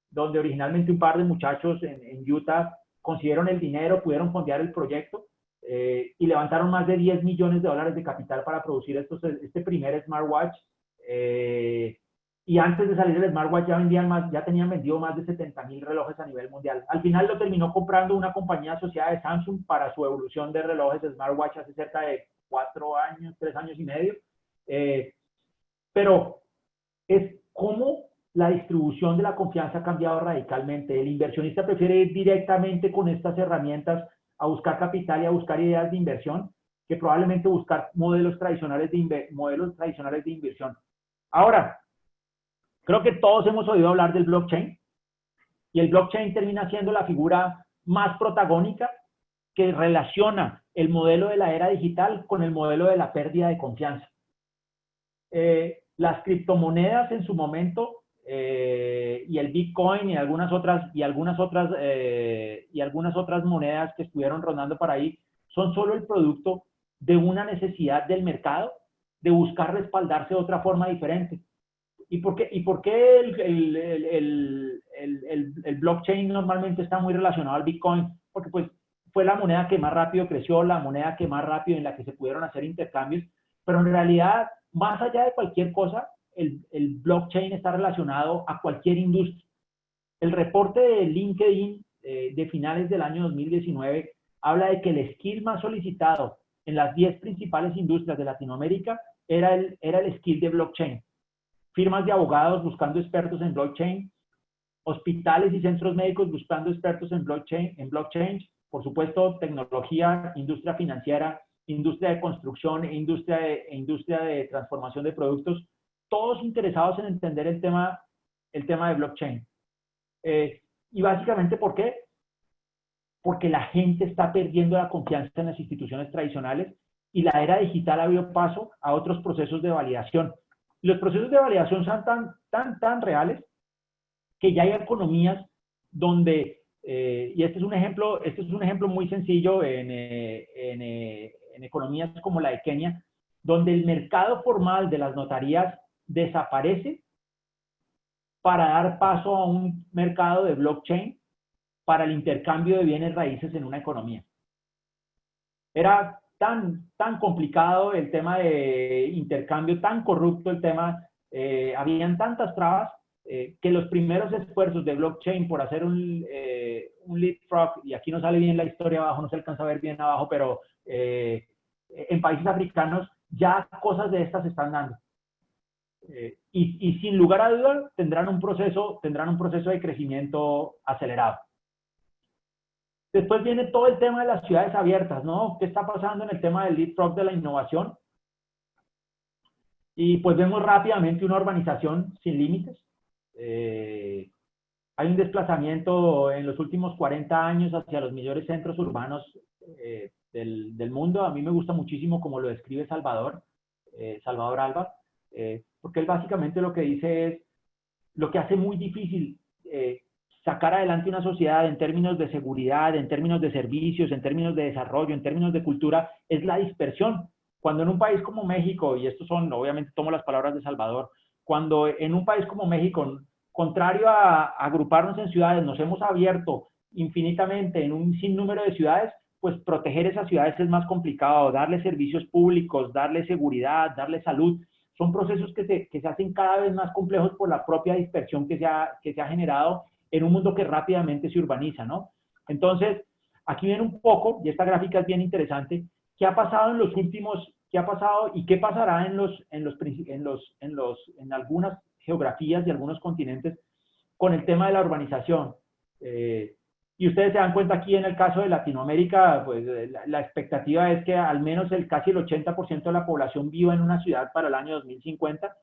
S3: donde originalmente un par de muchachos en Utah consiguieron el dinero, pudieron fondear el proyecto y levantaron más de $10 millones de capital para producir este primer smartwatch. Y antes de salir el smartwatch ya tenían vendido más de 70,000 relojes a nivel mundial. Al final lo terminó comprando una compañía asociada de Samsung para su evolución de relojes de smartwatch hace cerca de 3 años y medio. Pero es como la distribución de la confianza ha cambiado radicalmente. El inversionista prefiere ir directamente con estas herramientas a buscar capital y a buscar ideas de inversión que probablemente buscar modelos tradicionales de inversión. Ahora, creo que todos hemos oído hablar del blockchain, y el blockchain termina siendo la figura más protagónica que relaciona el modelo de la era digital con el modelo de la pérdida de confianza. Las criptomonedas en su momento, y el Bitcoin y algunas otras monedas que estuvieron rondando por ahí, son solo el producto de una necesidad del mercado de buscar respaldarse de otra forma diferente. ¿Y por qué el blockchain normalmente está muy relacionado al Bitcoin? Porque pues fue la moneda que más rápido creció, la moneda que más rápido en la que se pudieron hacer intercambios, pero en realidad, más allá de cualquier cosa, el blockchain está relacionado a cualquier industria. El reporte de LinkedIn de finales del año 2019 habla de que el skill más solicitado en las 10 principales industrias de Latinoamérica era el skill de blockchain. Firmas de abogados buscando expertos en blockchain, hospitales y centros médicos buscando expertos en blockchain, por supuesto, tecnología, industria financiera, industria de construcción e industria de transformación de productos, todos interesados en entender el tema de blockchain. Y básicamente, ¿por qué? Porque la gente está perdiendo la confianza en las instituciones tradicionales y la era digital abrió paso a otros procesos de validación. Y los procesos de validación son tan reales que ya hay economías donde, y este es un ejemplo muy sencillo en economías como la de Kenia, donde el mercado formal de las notarías desaparece para dar paso a un mercado de blockchain para el intercambio de bienes raíces en una economía. Era tan complicado el tema de intercambio, tan corrupto el tema, habían tantas trabas que los primeros esfuerzos de blockchain por hacer un leapfrog, y aquí no sale bien la historia abajo, no se alcanza a ver bien abajo, pero en países africanos ya cosas de estas se están dando. Y sin lugar a dudas tendrán un proceso de crecimiento acelerado. Después viene todo el tema de las ciudades abiertas, ¿no? ¿Qué está pasando en el tema del leapfrog de la innovación? Y pues vemos rápidamente una urbanización sin límites. Hay un desplazamiento en los últimos 40 años hacia los mayores centros urbanos del mundo. A mí me gusta muchísimo como lo describe Salvador. Salvador Alba, porque él básicamente lo que dice es, lo que hace muy difícil sacar adelante una sociedad en términos de seguridad, en términos de servicios, en términos de desarrollo, en términos de cultura, es la dispersión. Cuando en un país como México, y estos son, obviamente tomo las palabras de Salvador, cuando en un país como México, contrario a agruparnos en ciudades, nos hemos abierto infinitamente en un sinnúmero de ciudades, pues proteger esas ciudades es más complicado, darle servicios públicos, darle seguridad, darle salud, son procesos que se hacen cada vez más complejos por la propia dispersión que se ha generado en un mundo que rápidamente se urbaniza, ¿no? Entonces, aquí viene un poco, y esta gráfica es bien interesante, qué ha pasado en los últimos, qué ha pasado y qué pasará en algunas geografías y algunos continentes con el tema de la urbanización. Y ustedes se dan cuenta aquí en el caso de Latinoamérica, pues la expectativa es que al menos casi el 80% de la población viva en una ciudad para el año 2050.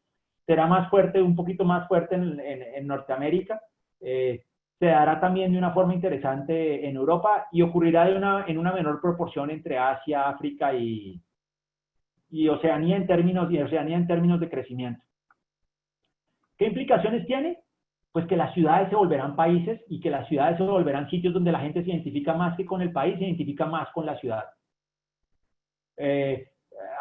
S3: Será más fuerte, un poquito más fuerte en Norteamérica. Se dará también de una forma interesante en Europa y ocurrirá en una menor proporción entre Asia, África y Oceanía en términos de crecimiento. ¿Qué implicaciones tiene? Pues que las ciudades se volverán países y que las ciudades se volverán sitios donde la gente se identifica más que con el país, se identifica más con la ciudad.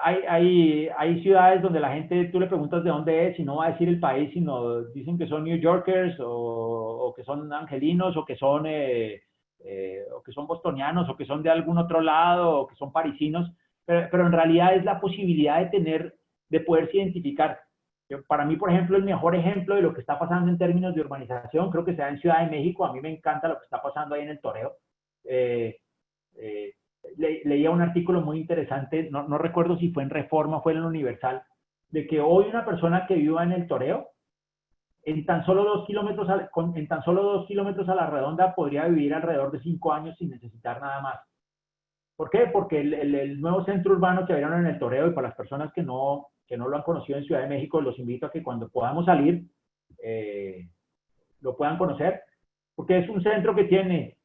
S3: Hay ciudades donde la gente, tú le preguntas de dónde es y no va a decir el país, sino dicen que son New Yorkers o que son angelinos o que son bostonianos o que son de algún otro lado o que son parisinos, pero en realidad es la posibilidad de poderse identificar. Para mí, por ejemplo, el mejor ejemplo de lo que está pasando en términos de urbanización, creo que se da en Ciudad de México. A mí me encanta lo que está pasando ahí en el Toreo. Leía un artículo muy interesante, no recuerdo si fue en Reforma o fue en el Universal, de que hoy una persona que viva en el Toreo, en tan solo 2 kilómetros a la redonda, podría vivir alrededor de 5 años sin necesitar nada más. ¿Por qué? Porque el nuevo centro urbano que abrieron en el Toreo, y para las personas que no lo han conocido en Ciudad de México, los invito a que cuando podamos salir lo puedan conocer, porque es un centro que tiene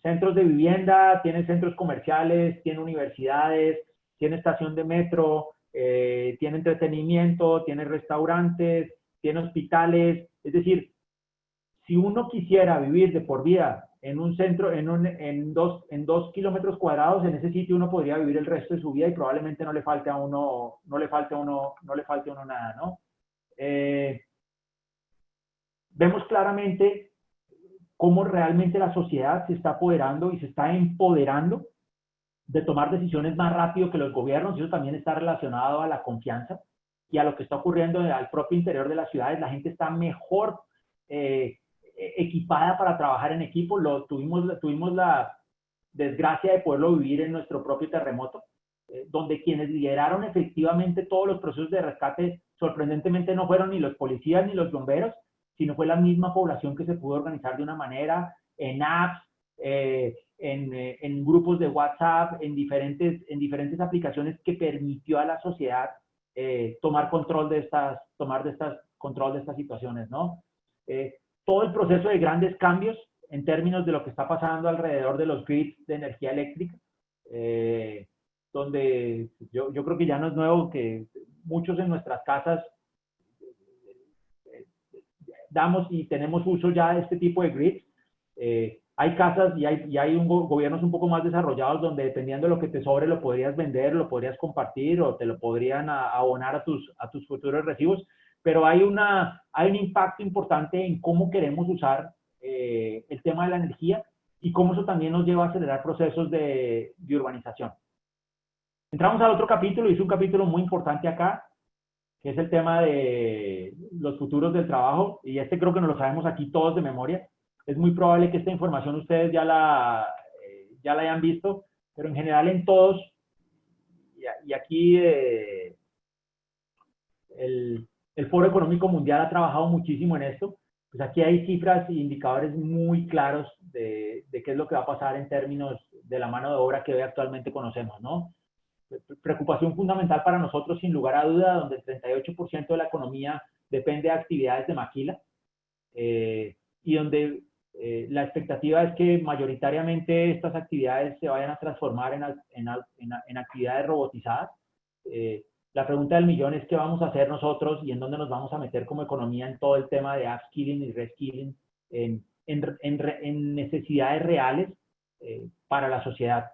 S3: centros de vivienda, tiene centros comerciales, tiene universidades, tiene estación de metro, tiene entretenimiento, tiene restaurantes, tiene hospitales. Es decir, si uno quisiera vivir de por vida en un centro, en 2 kilómetros cuadrados, en ese sitio uno podría vivir el resto de su vida y probablemente no le falte a uno nada, ¿no? Vemos claramente cómo realmente la sociedad se está apoderando y se está empoderando de tomar decisiones más rápido que los gobiernos, y eso también está relacionado a la confianza y a lo que está ocurriendo al propio interior de las ciudades. La gente está mejor equipada para trabajar en equipo. Tuvimos la desgracia de poderlo vivir en nuestro propio terremoto, donde quienes lideraron efectivamente todos los procesos de rescate, sorprendentemente no fueron ni los policías ni los bomberos, sino fue la misma población que se pudo organizar de una manera, en apps, en grupos de WhatsApp, en diferentes aplicaciones, que permitió a la sociedad tomar control de estas situaciones, ¿no? Todo el proceso de grandes cambios en términos de lo que está pasando alrededor de los grids de energía eléctrica, donde yo creo que ya no es nuevo que muchos en nuestras casas damos y tenemos uso ya de este tipo de grids. Hay casas y hay gobiernos un poco más desarrollados donde, dependiendo de lo que te sobre, lo podrías vender, lo podrías compartir o te lo podrían abonar a tus futuros recibos, pero hay un impacto importante en cómo queremos usar el tema de la energía y cómo eso también nos lleva a acelerar procesos de urbanización. Entramos al otro capítulo, y es un capítulo muy importante acá, que es el tema de los futuros del trabajo, y creo que nos lo sabemos aquí todos de memoria. Es muy probable que esta información ustedes ya la hayan visto, pero en general en todos, y aquí el Foro Económico Mundial ha trabajado muchísimo en esto. Pues aquí hay cifras e indicadores muy claros de qué es lo que va a pasar en términos de la mano de obra que hoy actualmente conocemos, ¿no? Preocupación fundamental para nosotros, sin lugar a duda, donde el 38% de la economía depende de actividades de maquila, y donde la expectativa es que mayoritariamente estas actividades se vayan a transformar en actividades robotizadas. La pregunta del millón es qué vamos a hacer nosotros y en dónde nos vamos a meter como economía en todo el tema de upskilling y reskilling en necesidades reales para la sociedad.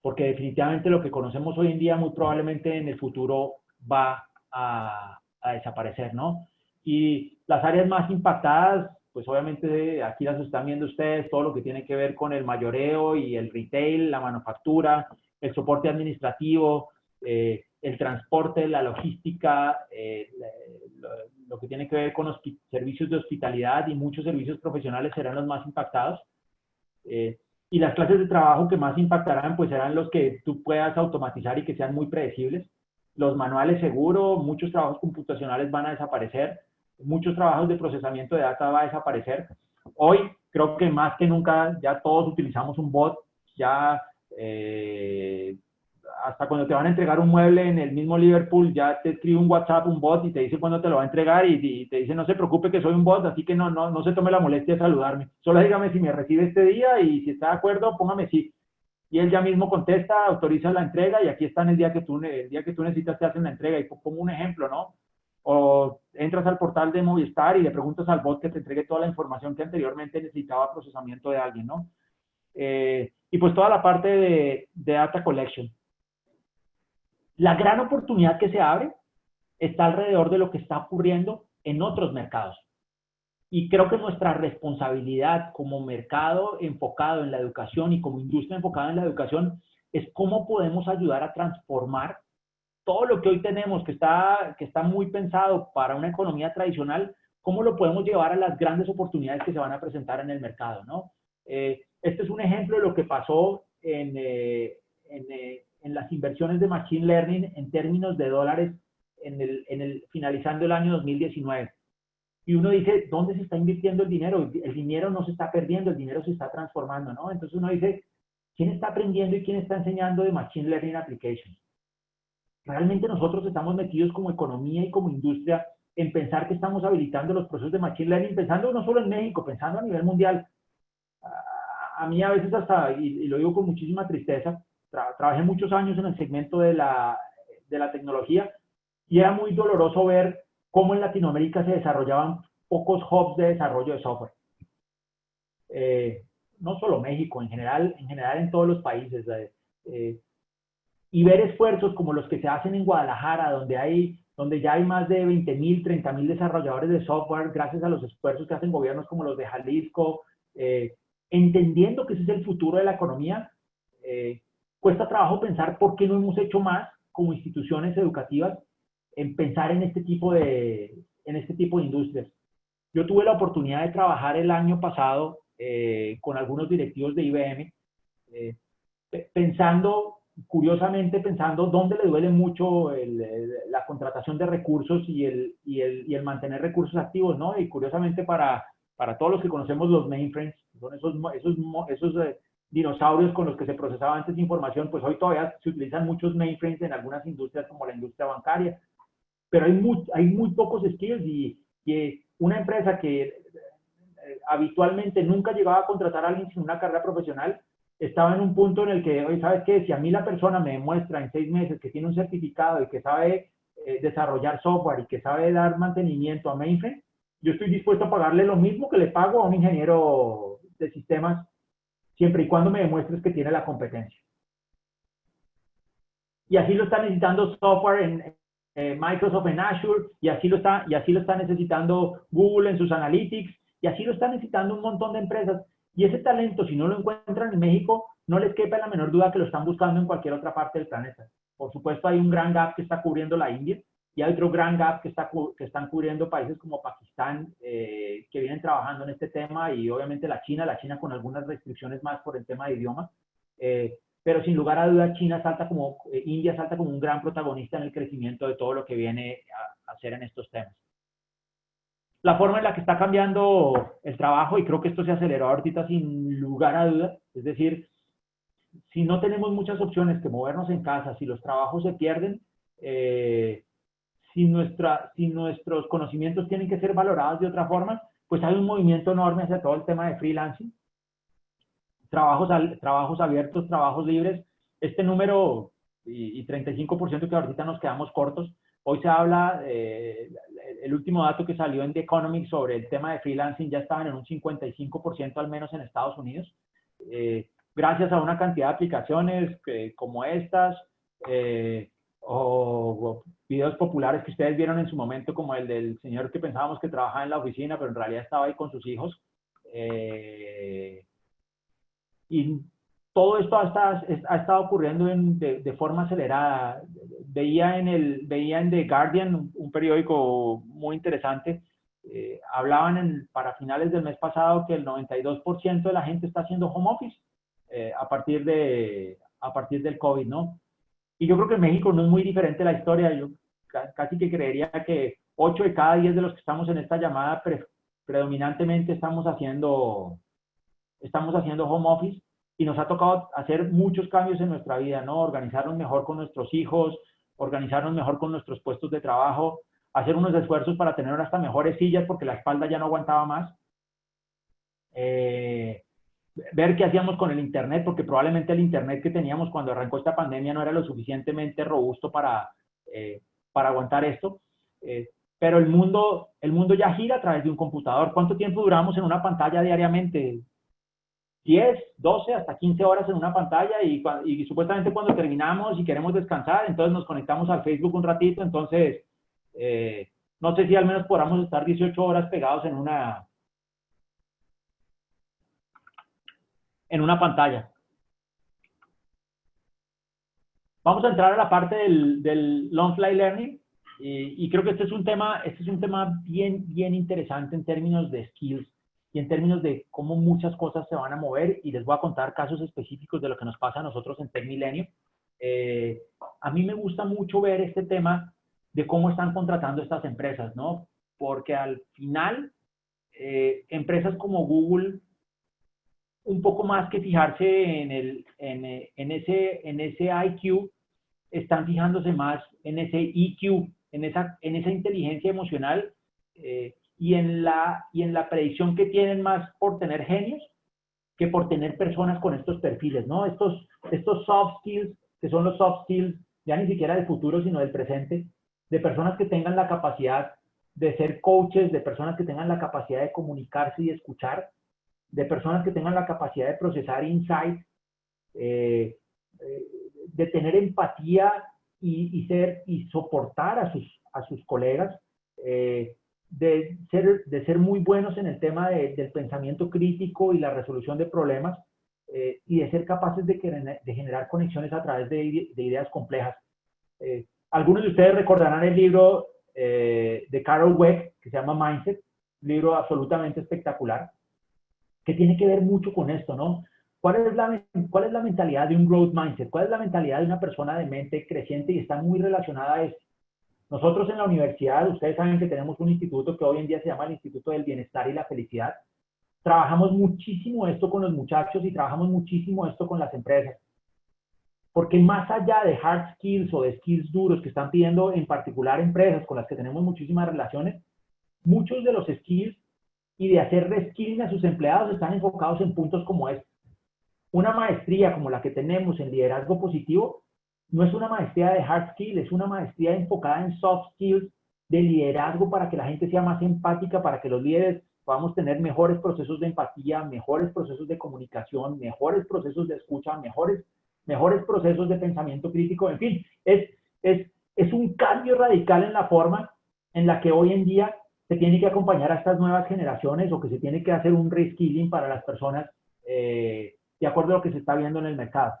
S3: Porque definitivamente lo que conocemos hoy en día muy probablemente en el futuro va a desaparecer, ¿no? Y las áreas más impactadas, pues obviamente aquí las están viendo ustedes, todo lo que tiene que ver con el mayoreo y el retail, la manufactura, el soporte administrativo, el transporte, la logística, lo que tiene que ver con servicios de hospitalidad y muchos servicios profesionales serán los más impactados. Y las clases de trabajo que más impactarán, pues serán los que tú puedas automatizar y que sean muy predecibles. Los manuales seguro, muchos trabajos computacionales van a desaparecer, muchos trabajos de procesamiento de data va a desaparecer. Hoy, creo que más que nunca, ya todos utilizamos un bot, ya hasta cuando te van a entregar un mueble en el mismo Liverpool, ya te escribe un WhatsApp, un bot, y te dice cuándo te lo va a entregar, y te dice, no se preocupe que soy un bot, así que no se tome la molestia de saludarme. Solo dígame si me recibe este día, y si está de acuerdo, póngame sí. Y él ya mismo contesta, autoriza la entrega, y aquí están el día que tú necesitas, te hacen la entrega. Y pongo un ejemplo, ¿no? O entras al portal de Movistar y le preguntas al bot que te entregue toda la información que anteriormente necesitaba procesamiento de alguien, ¿no? Y pues toda la parte de data collection. La gran oportunidad que se abre está alrededor de lo que está ocurriendo en otros mercados. Y creo que nuestra responsabilidad como mercado enfocado en la educación y como industria enfocada en la educación es cómo podemos ayudar a transformar todo lo que hoy tenemos, que está muy pensado para una economía tradicional, cómo lo podemos llevar a las grandes oportunidades que se van a presentar en el mercado, ¿no? Este es un ejemplo de lo que pasó en las inversiones de Machine Learning en términos de dólares finalizando el año 2019. Y uno dice, ¿dónde se está invirtiendo el dinero? El dinero no se está perdiendo, el dinero se está transformando, ¿no? Entonces uno dice, ¿quién está aprendiendo y quién está enseñando de Machine Learning Applications? Realmente nosotros estamos metidos como economía y como industria en pensar que estamos habilitando los procesos de Machine Learning, pensando no solo en México, pensando a nivel mundial. A mí a veces hasta, y lo digo con muchísima tristeza, trabajé muchos años en el segmento de la tecnología y era muy doloroso ver cómo en Latinoamérica se desarrollaban pocos hubs de desarrollo de software. No solo México, en general en todos los países. Y ver esfuerzos como los que se hacen en Guadalajara, donde ya hay más de 20,000, 30,000 desarrolladores de software, gracias a los esfuerzos que hacen gobiernos como los de Jalisco, entendiendo que ese es el futuro de la economía. Cuesta trabajo pensar por qué no hemos hecho más como instituciones educativas en pensar en este tipo de industrias. Yo tuve la oportunidad de trabajar el año pasado con algunos directivos de IBM, curiosamente pensando dónde le duele mucho la contratación de recursos y el mantener recursos activos, ¿no? Y curiosamente para todos los que conocemos los mainframes, son esos dinosaurios con los que se procesaba antes información, pues hoy todavía se utilizan muchos mainframes en algunas industrias como la industria bancaria, pero hay muy pocos skills y una empresa que habitualmente nunca llegaba a contratar a alguien sin una carrera profesional, estaba en un punto en el que, oye, ¿sabes qué? Si a mí la persona me demuestra en 6 meses que tiene un certificado y que sabe desarrollar software y que sabe dar mantenimiento a mainframe, yo estoy dispuesto a pagarle lo mismo que le pago a un ingeniero de sistemas, siempre y cuando me demuestres que tiene la competencia. Y así lo está necesitando software en Microsoft en Azure, y así lo está necesitando Google en sus Analytics, y así lo está necesitando un montón de empresas. Y ese talento, si no lo encuentran en México, no les quepa la menor duda que lo están buscando en cualquier otra parte del planeta. Por supuesto, hay un gran gap que está cubriendo la India, y hay otro gran gap que están cubriendo países como Pakistán, que vienen trabajando en este tema, y obviamente la China con algunas restricciones más por el tema de idiomas. Pero sin lugar a dudas, India salta como un gran protagonista en el crecimiento de todo lo que viene a hacer en estos temas. La forma en la que está cambiando el trabajo, y creo que esto se aceleró ahorita sin lugar a dudas, es decir, si no tenemos muchas opciones que movernos en casa, si los trabajos se pierden, si nuestros conocimientos tienen que ser valorados de otra forma, pues hay un movimiento enorme hacia todo el tema de freelancing, trabajos abiertos, trabajos libres. Este número y 35% que ahorita nos quedamos cortos. Hoy se habla, el último dato que salió en The Economic sobre el tema de freelancing ya estaban en un 55% al menos en Estados Unidos. Gracias a una cantidad de aplicaciones como estas, o videos populares que ustedes vieron en su momento, como el del señor que pensábamos que trabajaba en la oficina, pero en realidad estaba ahí con sus hijos. Y todo esto ha estado ocurriendo de forma acelerada. Veía en The Guardian, un periódico muy interesante, hablaban para finales del mes pasado que el 92% de la gente está haciendo home office a partir del COVID, ¿no? Y yo creo que en México no es muy diferente la historia. Yo casi que creería que 8 de cada 10 de los que estamos en esta llamada predominantemente estamos haciendo home office, y nos ha tocado hacer muchos cambios en nuestra vida, ¿no? Organizarnos mejor con nuestros hijos, organizarnos mejor con nuestros puestos de trabajo, hacer unos esfuerzos para tener hasta mejores sillas porque la espalda ya no aguantaba más. Ver qué hacíamos con el internet, porque probablemente el internet que teníamos cuando arrancó esta pandemia no era lo suficientemente robusto para aguantar esto. Pero el mundo ya gira a través de un computador. ¿Cuánto tiempo duramos en una pantalla diariamente? 10, 12, hasta 15 horas en una pantalla, y supuestamente cuando terminamos y queremos descansar, entonces nos conectamos al Facebook un ratito. Entonces, no sé si al menos podamos estar 18 horas pegados en una pantalla. Vamos a entrar a la parte del Long Fly Learning, y creo que este es un tema bien interesante en términos de skills y en términos de cómo muchas cosas se van a mover, y les voy a contar casos específicos de lo que nos pasa a nosotros en TecMilenio. A mí me gusta mucho ver este tema de cómo están contratando estas empresas, ¿no? Porque al final, empresas como Google, un poco más que fijarse en ese IQ, están fijándose más en ese EQ, en esa inteligencia emocional, y en la predicción que tienen más por tener genios que por tener personas con estos perfiles, ¿no? Estos soft skills, que son los soft skills ya ni siquiera del futuro, sino del presente, de personas que tengan la capacidad de ser coaches, de personas que tengan la capacidad de comunicarse y escuchar, de personas que tengan la capacidad de procesar insights, de tener empatía y soportar a sus colegas, de ser muy buenos en el tema del pensamiento crítico y la resolución de problemas, y de ser capaces de generar conexiones a través de ideas complejas. Algunos de ustedes recordarán el libro de Carol Dweck, que se llama Mindset, un libro absolutamente espectacular, que tiene que ver mucho con esto, ¿no? ¿Cuál es la mentalidad de un growth mindset? ¿Cuál es la mentalidad de una persona de mente creciente? Y está muy relacionada a esto. Nosotros en la universidad, ustedes saben que tenemos un instituto que hoy en día se llama el Instituto del Bienestar y la Felicidad. Trabajamos muchísimo esto con los muchachos y trabajamos muchísimo esto con las empresas. Porque más allá de hard skills o de skills duros que están pidiendo en particular empresas con las que tenemos muchísimas relaciones, muchos de los skills y de hacer reskilling a sus empleados están enfocados en puntos como este. Una maestría como la que tenemos en liderazgo positivo no es una maestría de hard skills, es una maestría enfocada en soft skills de liderazgo para que la gente sea más empática, para que los líderes podamos tener mejores procesos de empatía, mejores procesos de comunicación, mejores procesos de escucha, mejores procesos de pensamiento crítico. En fin, es un cambio radical en la forma en la que hoy en día se tiene que acompañar a estas nuevas generaciones, o que se tiene que hacer un reskilling para las personas de acuerdo a lo que se está viendo en el mercado.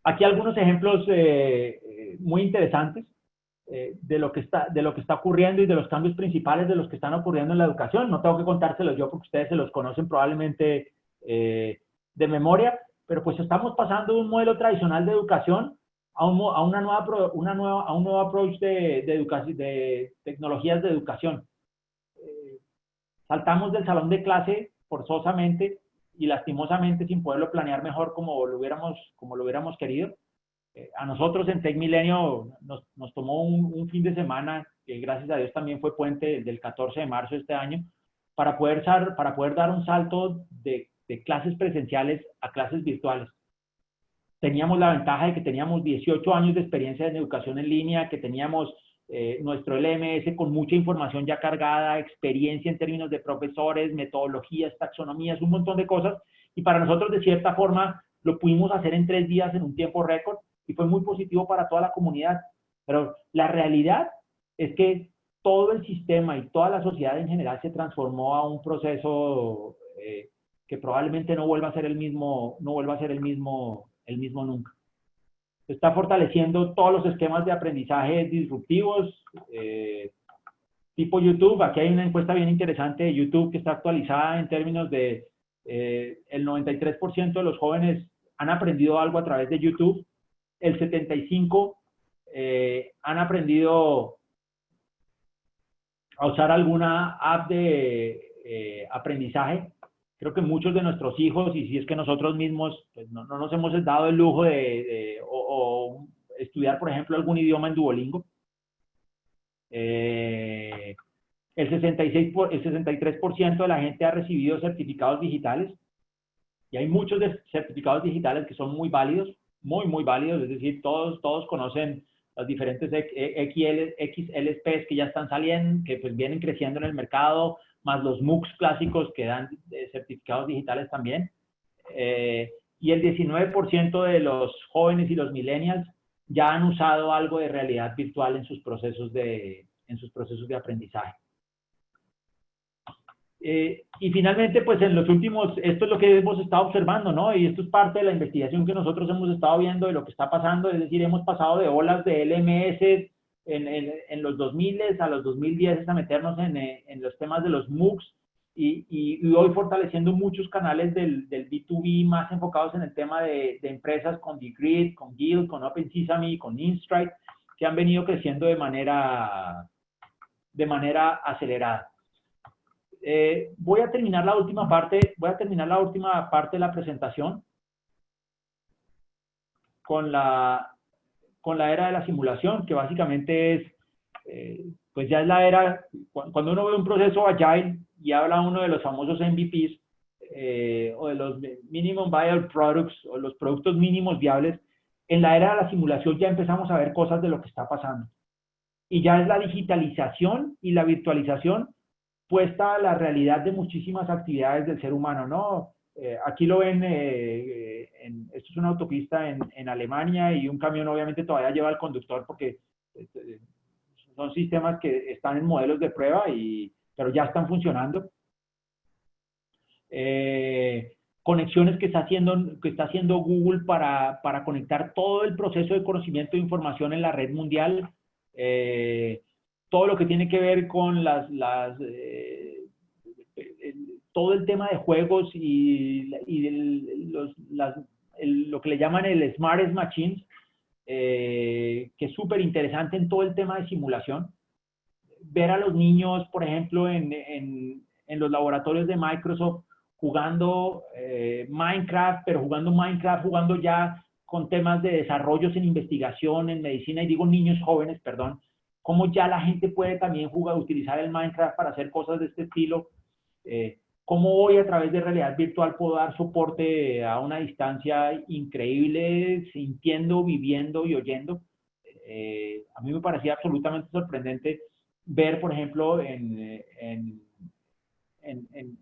S3: Aquí algunos ejemplos muy interesantes de lo que está ocurriendo y de los cambios principales de los que están ocurriendo en la educación. No tengo que contárselos yo porque ustedes se los conocen probablemente de memoria, pero pues estamos pasando de un modelo tradicional de educación a un nuevo approach de tecnologías de educación. Saltamos del salón de clase forzosamente y lastimosamente sin poderlo planear mejor como lo hubiéramos querido. A nosotros en TecMilenio nos tomó un fin de semana, que gracias a Dios también fue puente del 14 de marzo de este año, para poder dar un salto de clases presenciales a clases virtuales. teníamos la ventaja de que teníamos 18 años de experiencia en educación en línea, que teníamos nuestro LMS con mucha información ya cargada, experiencia en términos de profesores, metodologías, taxonomías, un montón de cosas. Y para nosotros, de cierta forma, lo pudimos hacer en 3 días en un tiempo récord y fue muy positivo para toda la comunidad. Pero la realidad es que todo el sistema y toda la sociedad en general se transformó a un proceso que probablemente no vuelva a ser el mismo nunca. Está fortaleciendo todos los esquemas de aprendizaje disruptivos, tipo YouTube. Aquí hay una encuesta bien interesante de YouTube que está actualizada en términos de el 93% de los jóvenes han aprendido algo a través de YouTube, el 75% han aprendido a usar alguna app de aprendizaje. Creo que muchos de nuestros hijos, y si es que nosotros mismos pues no nos hemos dado el lujo de estudiar, por ejemplo, algún idioma en Duolingo. El 63% de la gente ha recibido certificados digitales, y hay muchos certificados digitales que son muy válidos, muy válidos, es decir, todos conocen los diferentes XLSPs que ya están saliendo, que pues vienen creciendo en el mercado, más los MOOCs clásicos que dan certificados digitales también. Y el 19% de los jóvenes y los millennials ya han usado algo de realidad virtual en sus procesos de aprendizaje. Y finalmente, pues en los últimos, esto es lo que hemos estado observando, ¿no? Y esto es parte de la investigación que nosotros hemos estado viendo de lo que está pasando, es decir, hemos pasado de olas de LMS en los 2000 a los 2010 a meternos en los temas de los MOOCs y hoy fortaleciendo muchos canales del B2B más enfocados en el tema de empresas con Degreed, con Guild, con Open Sesame, con InStride, que han venido creciendo de manera acelerada. Voy a terminar la última parte de la presentación con la era de la simulación, que básicamente es, pues ya es la era, cuando uno ve un proceso Agile y habla uno de los famosos MVPs, o de los Minimum Viable Products, o los productos mínimos viables, en la era de la simulación ya empezamos a ver cosas de lo que está pasando. Y ya es la digitalización y la virtualización puesta a la realidad de muchísimas actividades del ser humano, ¿no? Aquí lo ven, esto es una autopista en Alemania y un camión obviamente todavía lleva al conductor porque son sistemas que están en modelos de prueba, pero ya están funcionando. Conexiones que está haciendo Google para conectar todo el proceso de conocimiento de información en la red mundial. Todo lo que tiene que ver con todo el tema de juegos y lo que le llaman el Smartest Machines, que es súper interesante en todo el tema de simulación. Ver a los niños, por ejemplo, en los laboratorios de Microsoft jugando Minecraft, pero jugando ya con temas de desarrollos en investigación, en medicina, y digo niños jóvenes, perdón, cómo ya la gente puede también utilizar el Minecraft para hacer cosas de este estilo, cómo hoy a través de realidad virtual puedo dar soporte a una distancia increíble, sintiendo, viviendo y oyendo. A mí me parecía absolutamente sorprendente ver, por ejemplo, en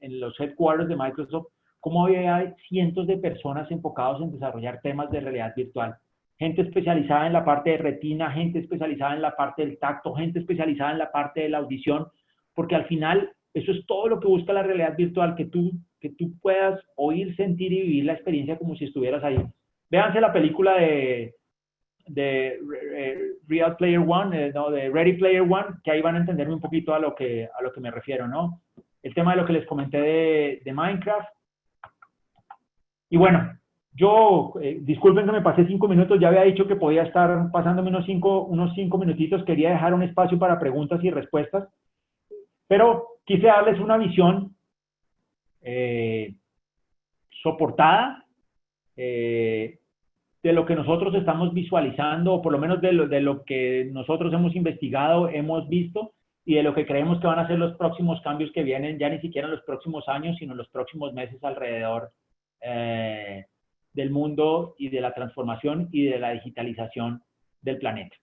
S3: los headquarters de Microsoft, cómo había cientos de personas enfocados en desarrollar temas de realidad virtual. Gente especializada en la parte de retina, gente especializada en la parte del tacto, gente especializada en la parte de la audición, porque al final eso es todo lo que busca la realidad virtual, que tú puedas oír, sentir y vivir la experiencia como si estuvieras ahí. Véanse la película de Real Player One, no, de Ready Player One, que ahí van a entenderme un poquito a lo que me refiero, ¿no? El tema de lo que les comenté de Minecraft. Y bueno, yo, disculpen que me pasé 5 minutos, ya había dicho que podía estar pasándome unos 5 minutitos, quería dejar un espacio para preguntas y respuestas, pero quise darles una visión soportada de lo que nosotros estamos visualizando, o por lo menos de lo que nosotros hemos investigado, hemos visto, y de lo que creemos que van a ser los próximos cambios que vienen, ya ni siquiera en los próximos años, sino en los próximos meses alrededor del mundo y de la transformación y de la digitalización del planeta.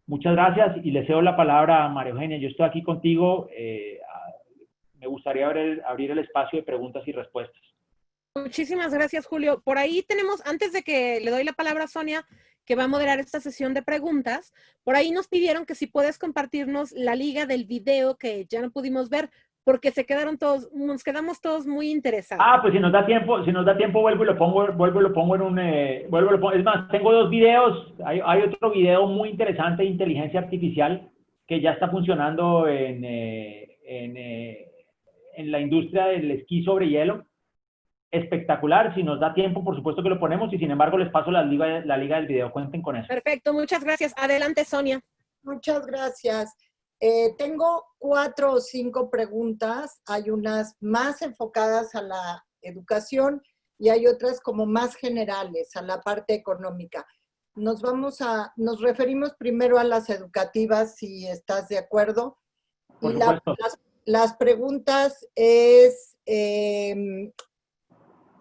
S3: Muchas gracias y le cedo la palabra a María Eugenia. Yo estoy aquí contigo. Me gustaría abrir el espacio de preguntas y respuestas.
S1: Muchísimas gracias, Julio. Por ahí tenemos, antes de que le doy la palabra a Sonia, que va a moderar esta sesión de preguntas, por ahí nos pidieron que si puedes compartirnos la liga del video que ya no pudimos ver, porque nos quedamos todos muy interesados.
S3: Pues si nos da tiempo, vuelvo y lo pongo en un, es más, tengo 2 videos. Hay otro video muy interesante de inteligencia artificial que ya está funcionando en la industria del esquí sobre hielo. Espectacular. Si nos da tiempo, por supuesto que lo ponemos, y sin embargo les paso la liga del video. Cuenten con eso.
S1: Perfecto, muchas gracias. Adelante, Sonia.
S2: Muchas gracias. Tengo 4 o 5 preguntas. Hay unas más enfocadas a la educación y hay otras como más generales, a la parte económica. Nos referimos primero a las educativas, si estás de acuerdo.
S3: Por
S2: y
S3: supuesto.
S2: las preguntas es, ¿qué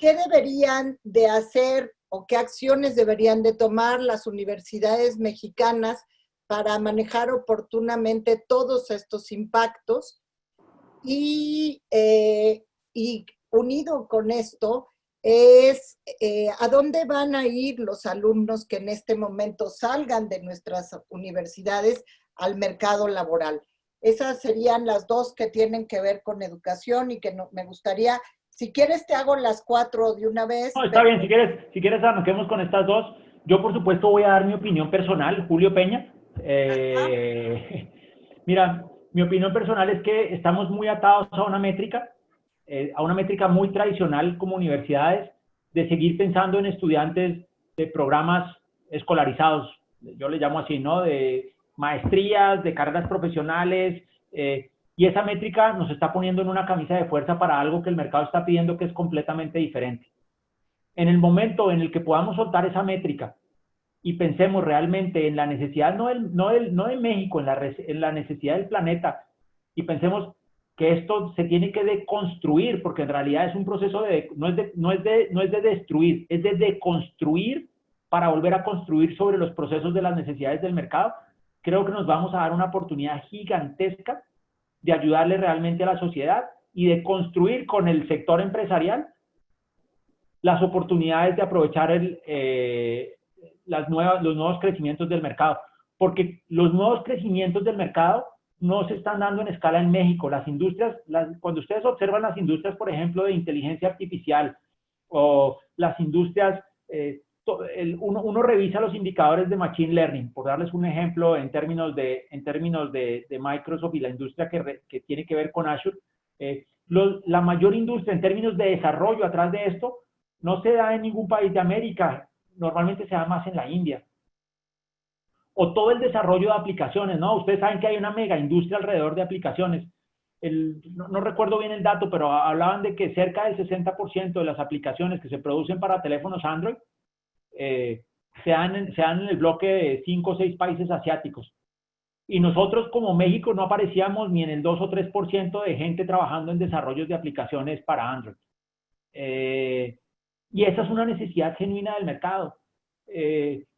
S2: deberían de hacer o qué acciones deberían de tomar las universidades mexicanas para manejar oportunamente todos estos impactos? Y unido con esto es ¿a dónde van a ir los alumnos que en este momento salgan de nuestras universidades al mercado laboral? Esas serían las 2 que tienen que ver con educación y que me gustaría, si quieres te hago las 4 de una vez.
S3: No, está bien, si quieres arranquemos con estas 2. Yo por supuesto voy a dar mi opinión personal, Julio Peña. Mira, mi opinión personal es que estamos muy atados a una métrica muy tradicional como universidades, de seguir pensando en estudiantes de programas escolarizados, yo le llamo así, ¿no? De maestrías, de carreras profesionales, y esa métrica nos está poniendo en una camisa de fuerza para algo que el mercado está pidiendo, que es completamente diferente. En el momento en el que podamos soltar esa métrica y pensemos realmente en la necesidad, no de México, en la necesidad del planeta, y pensemos que esto se tiene que deconstruir, porque en realidad es un proceso no es de destruir, es de deconstruir para volver a construir sobre los procesos de las necesidades del mercado. Creo que nos vamos a dar una oportunidad gigantesca de ayudarle realmente a la sociedad y de construir con el sector empresarial las oportunidades de aprovechar los nuevos crecimientos del mercado, porque los nuevos crecimientos del mercado no se están dando en escala en México. Las industrias, cuando ustedes observan las industrias, por ejemplo, de inteligencia artificial o las industrias, uno revisa los indicadores de Machine Learning, por darles un ejemplo en términos de Microsoft y la industria que tiene que ver con Azure. La mayor industria en términos de desarrollo atrás de esto no se da en ningún país de América, normalmente se da más en la India. O todo el desarrollo de aplicaciones, ¿no? Ustedes saben que hay una mega industria alrededor de aplicaciones. No recuerdo bien el dato, pero hablaban de que cerca del 60% de las aplicaciones que se producen para teléfonos Android se dan en el bloque de 5 o 6 países asiáticos. Y nosotros como México no aparecíamos ni en el 2 o 3% de gente trabajando en desarrollos de aplicaciones para Android. Y esa es una necesidad genuina del mercado.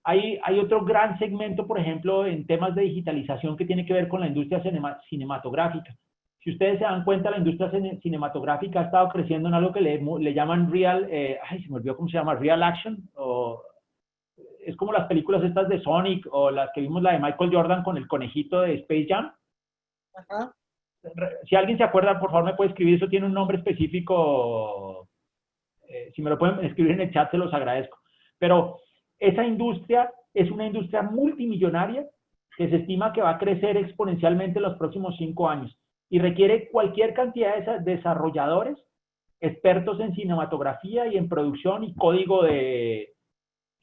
S3: Hay otro gran segmento, por ejemplo, en temas de digitalización que tiene que ver con la industria cinematográfica. Si ustedes se dan cuenta, la industria cinematográfica ha estado creciendo en algo que le llaman se me olvidó cómo se llama, real action, es como las películas estas de Sonic, o las que vimos, la de Michael Jordan con el conejito de Space Jam.
S2: Ajá.
S3: Si alguien se acuerda, por favor me puede escribir, eso tiene un nombre específico, si me lo pueden escribir en el chat se los agradezco. Pero esa industria es una industria multimillonaria que se estima que va a crecer exponencialmente en los próximos 5 años y requiere cualquier cantidad de desarrolladores, expertos en cinematografía y en producción y código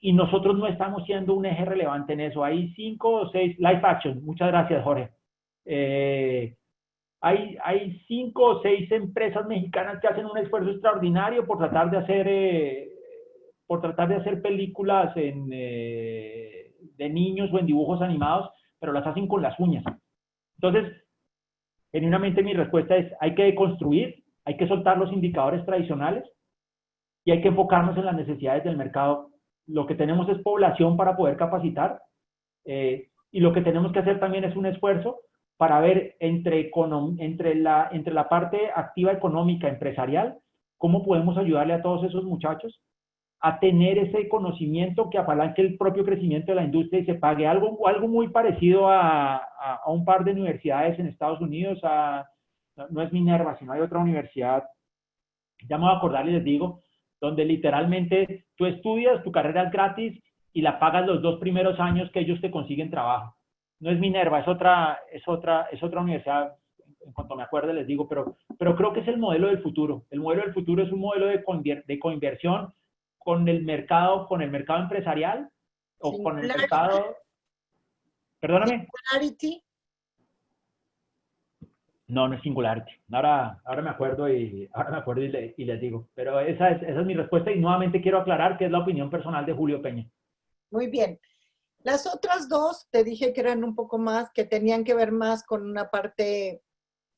S3: y nosotros no estamos siendo un eje relevante en eso. Hay 5 o 6, live action, muchas gracias Jorge. Hay 5 o 6 empresas mexicanas que hacen un esfuerzo extraordinario por tratar de hacer películas de niños o en dibujos animados, pero las hacen con las uñas. Entonces, genuinamente mi respuesta es, hay que deconstruir, hay que soltar los indicadores tradicionales y hay que enfocarnos en las necesidades del mercado. Lo que tenemos es población para poder capacitar, y lo que tenemos que hacer también es un esfuerzo para ver entre la parte activa económica, empresarial, cómo podemos ayudarle a todos esos muchachos a tener ese conocimiento que apalanque el propio crecimiento de la industria y se pague. Algo muy parecido a un par de universidades en Estados Unidos, no es Minerva, sino hay otra universidad, ya me voy a acordar y les digo, donde literalmente tú estudias, tu carrera es gratis y la pagas los 2 primeros años que ellos te consiguen trabajo. No es Minerva, es otra universidad, en cuanto me acuerde les digo, pero creo que es el modelo del futuro. El modelo del futuro es un modelo de coinversión con el mercado empresarial o
S2: Singularity.
S3: con el mercado... Perdóname.
S2: Singularity.
S3: No, no es Singularity. Ahora me acuerdo y les digo. Pero esa es mi respuesta y nuevamente quiero aclarar que es la opinión personal de Julio Peña.
S2: Muy bien. Las otras dos te dije que eran un poco más, que tenían que ver más con una parte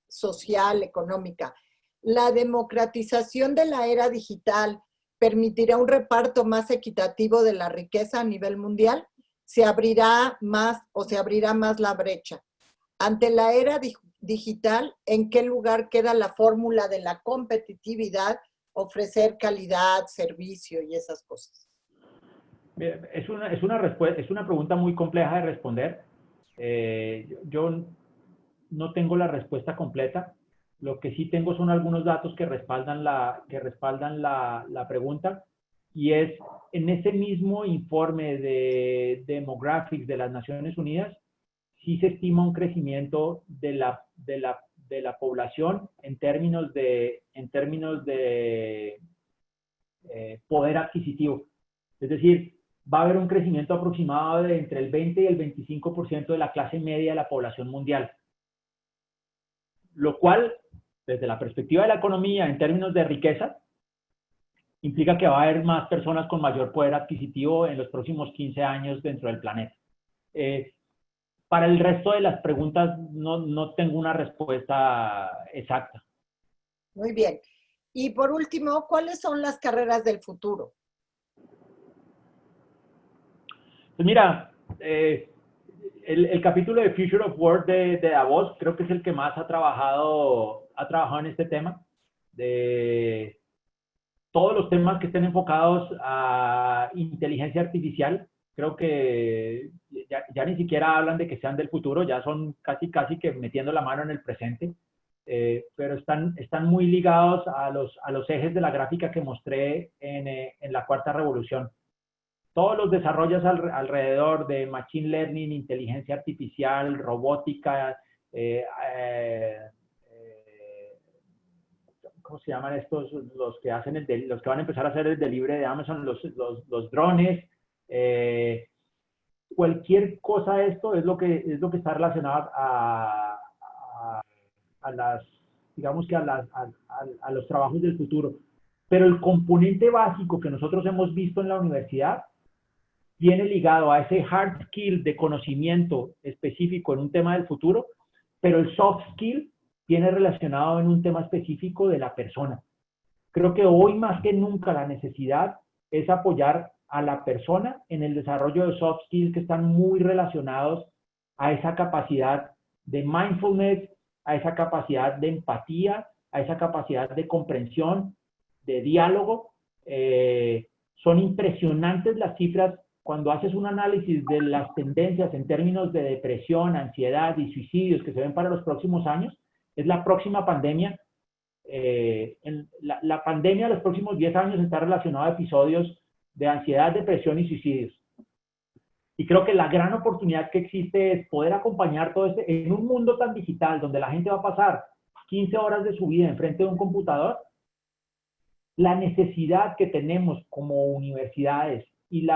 S2: social, económica. La democratización de la era digital permitirá un reparto más equitativo de la riqueza a nivel mundial. Se abrirá más la brecha. Ante la era digital, ¿en qué lugar queda la fórmula de la competitividad, ofrecer calidad, servicio y esas cosas?
S3: Es una pregunta muy compleja de responder. Yo no tengo la respuesta completa. Lo que sí tengo son algunos datos que respaldan la pregunta, y es en ese mismo informe de Demographics de las Naciones Unidas, sí se estima un crecimiento de la población en términos de poder adquisitivo. Es decir, va a haber un crecimiento aproximado de entre el 20 y el 25% de la clase media de la población mundial. Lo cual, desde la perspectiva de la economía, en términos de riqueza, implica que va a haber más personas con mayor poder adquisitivo en los próximos 15 años dentro del planeta. Para el resto de las preguntas no tengo una respuesta exacta.
S2: Muy bien. Y por último, ¿cuáles son las carreras del futuro?
S3: Pues mira, el capítulo de Future of Work de Davos creo que es el que más ha trabajado en este tema, de todos los temas que estén enfocados a inteligencia artificial. Creo que ya ni siquiera hablan de que sean del futuro, ya son casi que metiendo la mano en el presente, pero están muy ligados a los ejes de la gráfica que mostré en la cuarta revolución. Todos los desarrollos alrededor de Machine Learning, inteligencia artificial, robótica, ¿cómo se llaman estos? Los que van a empezar a hacer el delivery de Amazon, los drones, cualquier cosa de esto es lo que está relacionado a los trabajos del futuro. Pero el componente básico que nosotros hemos visto en la universidad viene ligado a ese hard skill de conocimiento específico en un tema del futuro, pero el soft skill viene relacionado en un tema específico de la persona. Creo que hoy más que nunca la necesidad es apoyar a la persona en el desarrollo de soft skills que están muy relacionados a esa capacidad de mindfulness, a esa capacidad de empatía, a esa capacidad de comprensión, de diálogo. Son impresionantes las cifras cuando haces un análisis de las tendencias en términos de depresión, ansiedad y suicidios que se ven para los próximos años. Es la próxima pandemia. La pandemia de los próximos 10 años está relacionada a episodios de ansiedad, depresión y suicidios. Y creo que la gran oportunidad que existe es poder acompañar todo esto en un mundo tan digital, donde la gente va a pasar 15 horas de su vida enfrente de un computador. La necesidad que tenemos como universidades y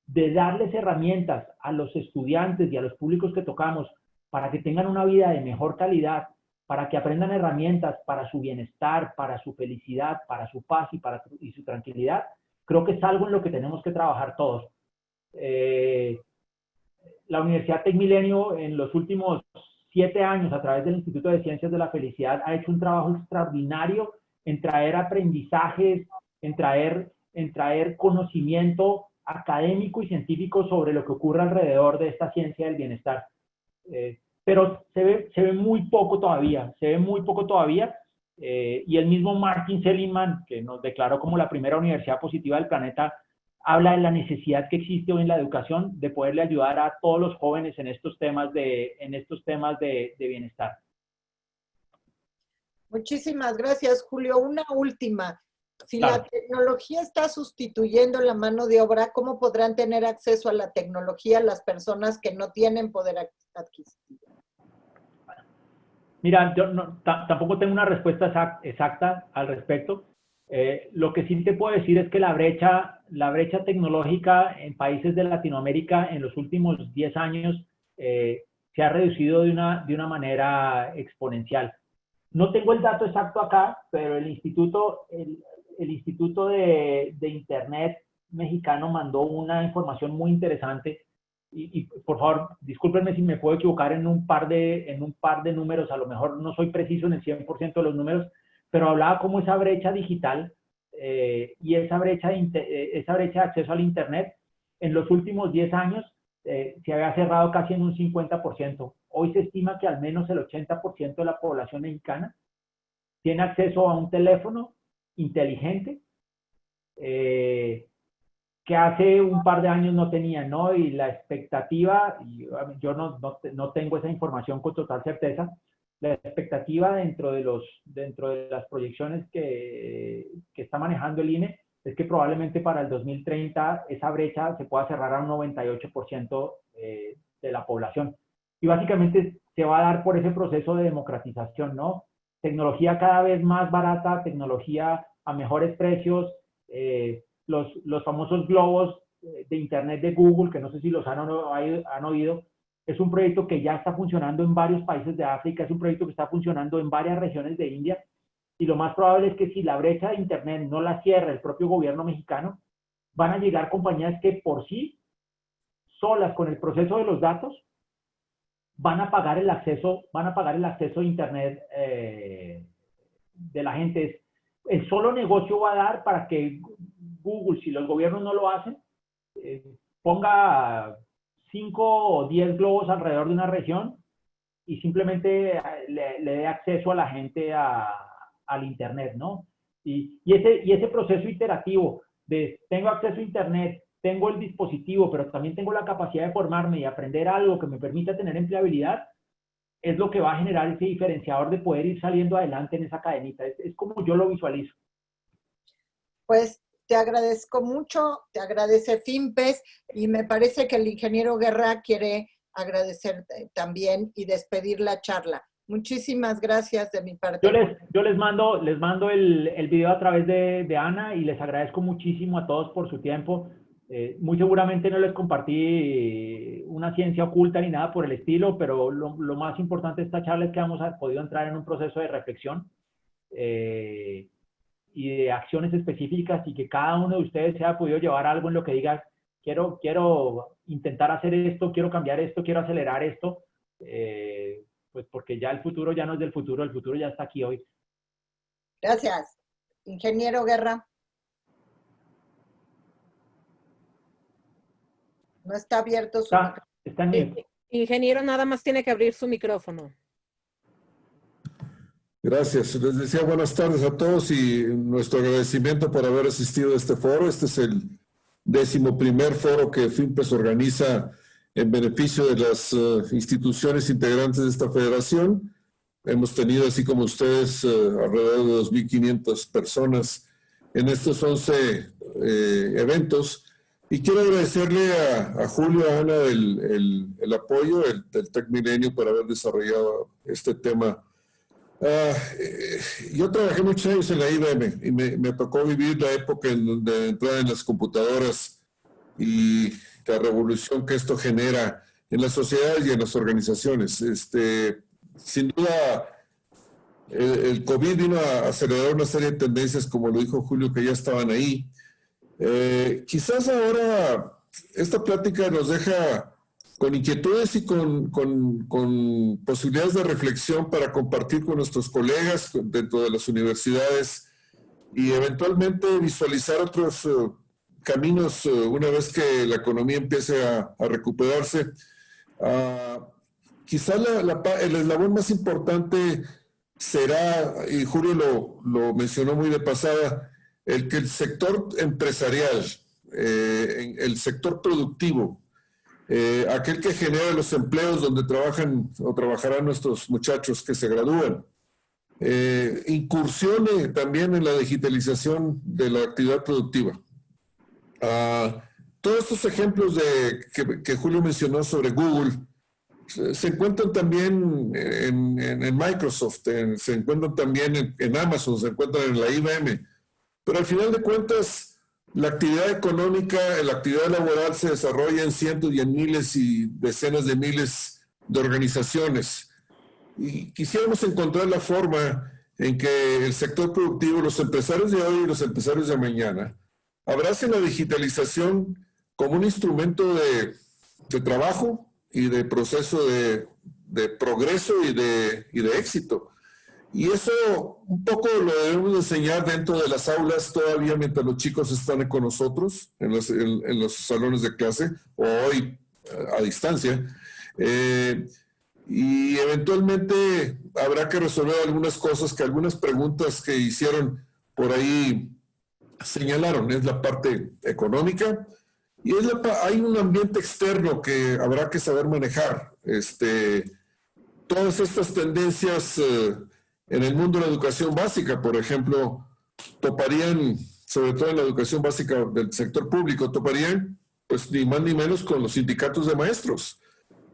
S3: de darles herramientas a los estudiantes y a los públicos que tocamos para que tengan una vida de mejor calidad, para que aprendan herramientas para su bienestar, para su felicidad, para su paz y su tranquilidad, creo que es algo en lo que tenemos que trabajar todos. La Universidad TecMilenio en los últimos 7 años, a través del Instituto de Ciencias de la Felicidad, ha hecho un trabajo extraordinario en traer aprendizajes, en traer conocimiento académico y científico sobre lo que ocurre alrededor de esta ciencia del bienestar. Pero se ve muy poco todavía, y el mismo Martin Seligman, que nos declaró como la primera universidad positiva del planeta, habla de la necesidad que existe hoy en la educación de poderle ayudar a todos los jóvenes en estos temas de bienestar.
S2: Muchísimas gracias, Julio. Una última. Si
S3: Claro.
S2: la tecnología está sustituyendo la mano de obra, ¿cómo podrán tener acceso a la tecnología las personas que no tienen poder adquisitivo?
S3: Mira, yo tampoco tengo una respuesta exacta al respecto. Lo que sí te puedo decir es que la brecha tecnológica en países de Latinoamérica en los últimos 10 años se ha reducido de una manera exponencial. No tengo el dato exacto acá, pero el Instituto de Internet mexicano mandó una información muy interesante. Y por favor, discúlpenme si me puedo equivocar en un par de números, a lo mejor no soy preciso en el 100% de los números, pero hablaba cómo esa brecha digital y esa brecha de acceso al Internet en los últimos 10 años se había cerrado casi en un 50%. Hoy se estima que al menos el 80% de la población mexicana tiene acceso a un teléfono inteligente que hace un par de años no tenía, ¿no? Y la expectativa, y yo no tengo esa información con total certeza, la expectativa dentro de las proyecciones que está manejando el INE es que probablemente para el 2030 esa brecha se pueda cerrar a un 98% de la población. Y básicamente se va a dar por ese proceso de democratización, ¿no? Tecnología cada vez más barata, tecnología a mejores precios, los famosos globos de Internet de Google, que no sé si los han oído, es un proyecto que ya está funcionando en varios países de África, es un proyecto que está funcionando en varias regiones de India, y lo más probable es que si la brecha de Internet no la cierra el propio gobierno mexicano, van a llegar compañías que por sí, solas con el proceso de los datos, van a pagar el acceso a Internet de la gente. El solo negocio va a dar para que Google, si los gobiernos no lo hacen, ponga 5 o 10 globos alrededor de una región y simplemente le dé acceso a la gente al Internet, ¿no? Y ese proceso iterativo de tengo acceso a Internet, tengo el dispositivo, pero también tengo la capacidad de formarme y aprender algo que me permita tener empleabilidad, es lo que va a generar ese diferenciador de poder ir saliendo adelante en esa cadenita. Es como yo lo visualizo.
S2: Pues te agradezco mucho, te agradece FinPes, y me parece que el ingeniero Guerra quiere agradecer también y despedir la charla. Muchísimas gracias de mi parte.
S3: Yo les mando el video a través de Ana, y les agradezco muchísimo a todos por su tiempo. Muy seguramente no les compartí una ciencia oculta ni nada por el estilo, pero lo más importante de esta charla es que hemos podido entrar en un proceso de reflexión y de acciones específicas, y que cada uno de ustedes se haya podido llevar algo en lo que diga, quiero intentar hacer esto, quiero cambiar esto, quiero acelerar esto, pues porque ya el futuro ya no es del futuro, el futuro ya está aquí hoy.
S2: Gracias. Ingeniero Guerra. No está abierto su micrófono.
S3: Está en mute.
S1: Ingeniero, nada más tiene que abrir su micrófono.
S5: Gracias. Les decía buenas tardes a todos y nuestro agradecimiento por haber asistido a este foro. Este es el 11º foro que FinPes organiza en beneficio de las instituciones integrantes de esta federación. Hemos tenido, así como ustedes, alrededor de 2.500 personas en estos 11 eventos. Y quiero agradecerle a Julio, a Ana, el apoyo del Tech Milenio para haber desarrollado este tema. Yo trabajé muchos años en la IBM y me tocó vivir la época en donde entraban en las computadoras y la revolución que esto genera en las sociedades y en las organizaciones. Sin duda, el COVID vino a acelerar una serie de tendencias, como lo dijo Julio, que ya estaban ahí. Quizás ahora esta plática nos deja con inquietudes y con posibilidades de reflexión para compartir con nuestros colegas dentro de las universidades y eventualmente visualizar otros caminos una vez que la economía empiece a recuperarse. Quizá el eslabón más importante será, y Julio lo mencionó muy de pasada, el que el sector empresarial, el sector productivo, aquel que genera los empleos donde trabajan o trabajarán nuestros muchachos que se gradúan, incursione también en la digitalización de la actividad productiva. Todos estos ejemplos que Julio mencionó sobre Google se encuentran también en Microsoft, se encuentran también en Amazon, se encuentran en la IBM, pero al final de cuentas la actividad económica, la actividad laboral se desarrolla en cientos y en miles y decenas de miles de organizaciones. Y quisiéramos encontrar la forma en que el sector productivo, los empresarios de hoy y los empresarios de mañana, abracen la digitalización como un instrumento de trabajo y de proceso de progreso y de éxito. Y eso un poco lo debemos enseñar dentro de las aulas todavía mientras los chicos están con nosotros en los salones de clase o hoy a distancia. Y eventualmente habrá que resolver algunas cosas, algunas preguntas que hicieron por ahí señalaron. Es la parte económica y hay un ambiente externo que habrá que saber manejar. Todas estas tendencias en el mundo de la educación básica, por ejemplo, toparían, sobre todo en la educación básica del sector público, toparían pues ni más ni menos con los sindicatos de maestros.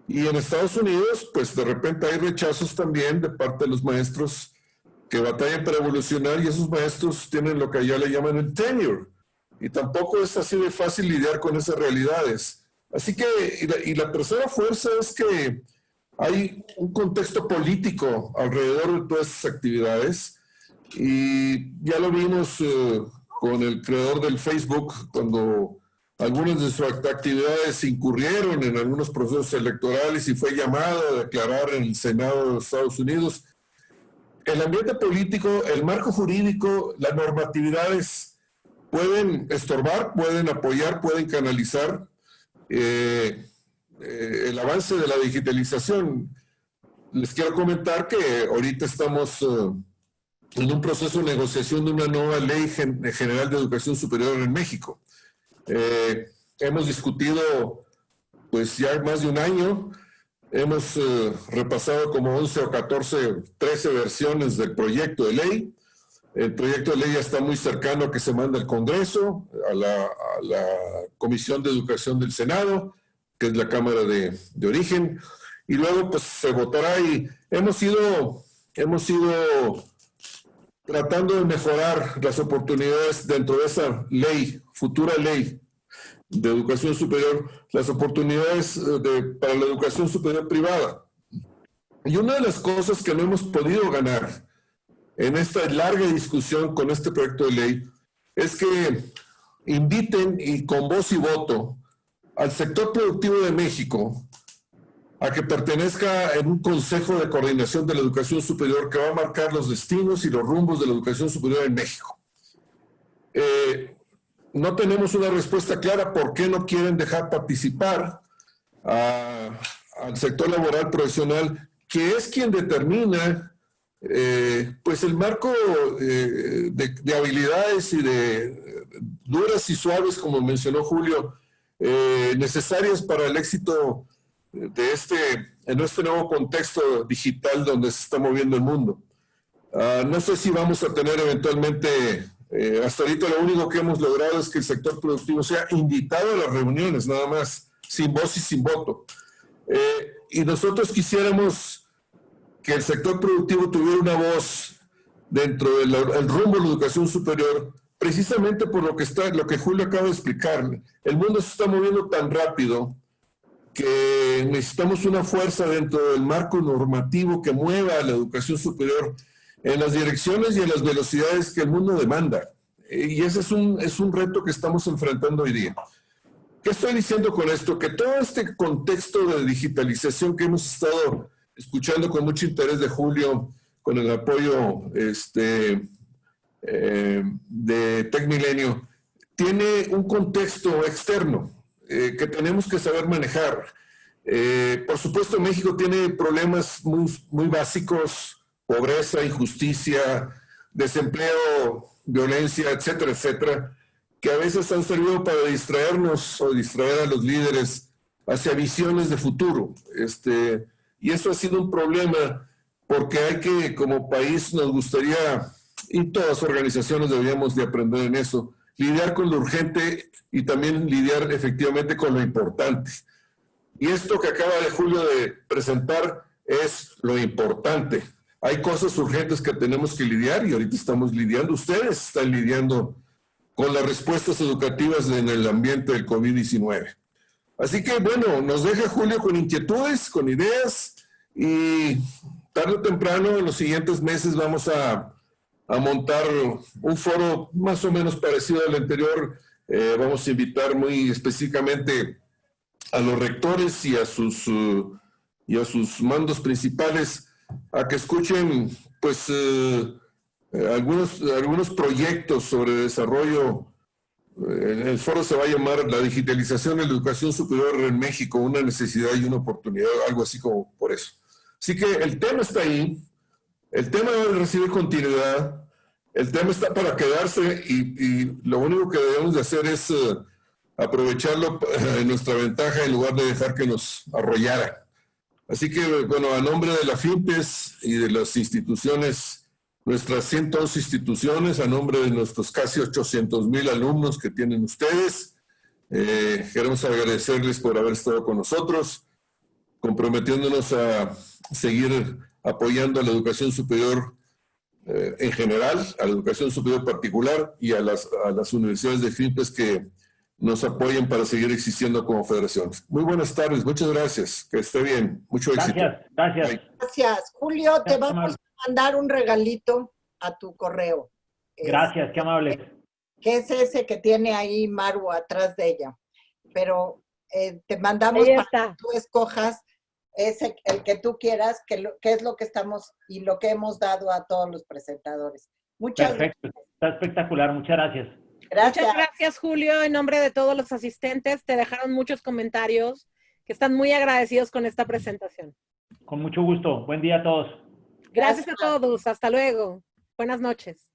S5: Y en Estados Unidos, pues de repente hay rechazos también de parte de los maestros que batallan para evolucionar y esos maestros tienen lo que allá le llaman el tenure. Y tampoco es así de fácil lidiar con esas realidades. Así que, y la tercera fuerza es que hay un contexto político alrededor de todas estas actividades. Y ya lo vimos con el creador del Facebook, cuando algunas de sus actividades incurrieron en algunos procesos electorales y fue llamado a declarar en el Senado de los Estados Unidos. El ambiente político, el marco jurídico, las normatividades pueden estorbar, pueden apoyar, pueden canalizar el avance de la digitalización. Les quiero comentar que ahorita estamos en un proceso de negociación de una nueva ley general de educación superior en México. Hemos discutido pues ya más de un año, hemos repasado como 11 o 14, 13 versiones del proyecto de ley. El proyecto de ley ya está muy cercano a que se mande al Congreso, a la Comisión de Educación del Senado, que es la Cámara de origen, y luego pues se votará y hemos ido tratando de mejorar las oportunidades dentro de esa ley, futura ley de educación superior, las oportunidades para la educación superior privada. Y una de las cosas que no hemos podido ganar en esta larga discusión con este proyecto de ley es que inviten y con voz y voto al sector productivo de México a que pertenezca en un consejo de coordinación de la educación superior que va a marcar los destinos y los rumbos de la educación superior en México. No tenemos una respuesta clara por qué no quieren dejar participar al sector laboral profesional, que es quien determina pues el marco de habilidades y de duras y suaves, como mencionó Julio, necesarias para el éxito en este nuevo contexto digital donde se está moviendo el mundo. No sé si vamos a tener eventualmente, hasta ahorita lo único que hemos logrado es que el sector productivo sea invitado a las reuniones, nada más, sin voz y sin voto. Y nosotros quisiéramos que el sector productivo tuviera una voz dentro del rumbo de la educación superior, precisamente por lo que Julio acaba de explicar. El mundo se está moviendo tan rápido que necesitamos una fuerza dentro del marco normativo que mueva a la educación superior en las direcciones y en las velocidades que el mundo demanda. Y ese es un reto que estamos enfrentando hoy día. ¿Qué estoy diciendo con esto? Que todo este contexto de digitalización que hemos estado escuchando con mucho interés de Julio, con el apoyo de TecMilenio tiene un contexto externo que tenemos que saber manejar. Por supuesto, México tiene problemas muy básicos, pobreza, injusticia, desempleo, violencia, etcétera, etcétera, que a veces han servido para distraernos o distraer a los líderes hacia visiones de futuro. Y eso ha sido un problema porque hay que, como país, nos gustaría, y todas las organizaciones deberíamos de aprender en eso, lidiar con lo urgente y también lidiar efectivamente con lo importante. Y esto que acaba de Julio de presentar es lo importante. Hay cosas urgentes que tenemos que lidiar y ahorita estamos lidiando. Ustedes están lidiando con las respuestas educativas en el ambiente del COVID-19. Así que, bueno, nos deja Julio con inquietudes, con ideas y tarde o temprano en los siguientes meses vamos a montar un foro más o menos parecido al anterior. Vamos a invitar muy específicamente a los rectores y a sus mandos principales a que escuchen pues algunos proyectos sobre desarrollo. El foro se va a llamar La digitalización de la educación superior en México, una necesidad y una oportunidad, algo así como por eso. Así que el tema está ahí, el tema debe recibir continuidad, el tema está para quedarse y lo único que debemos de hacer es aprovecharlo en nuestra ventaja en lugar de dejar que nos arrollara. Así que, bueno, a nombre de la FIMPES y de las instituciones, nuestras 111 instituciones, a nombre de nuestros casi 800,000 alumnos que tienen ustedes, queremos agradecerles por haber estado con nosotros, comprometiéndonos a seguir apoyando a la educación superior en general, a la educación superior particular y a las universidades de FIMPES que nos apoyen para seguir existiendo como federación. Muy buenas tardes, muchas gracias, que esté bien, mucho éxito.
S3: Gracias.
S2: Gracias. Julio, te vamos a mandar un regalito a tu correo.
S3: Gracias, qué amables.
S2: Que es ese que tiene ahí Maru atrás de ella. Pero te mandamos para que tú escojas ese, el que tú quieras, que es lo que estamos y lo que hemos dado a todos los presentadores. Muchas
S3: Perfecto, está espectacular, muchas gracias.
S2: Gracias.
S1: Muchas gracias, Julio. En nombre de todos los asistentes, te dejaron muchos comentarios que están muy agradecidos con esta presentación.
S3: Con mucho gusto. Buen día a todos.
S1: Gracias a todos. Hasta luego. Buenas noches.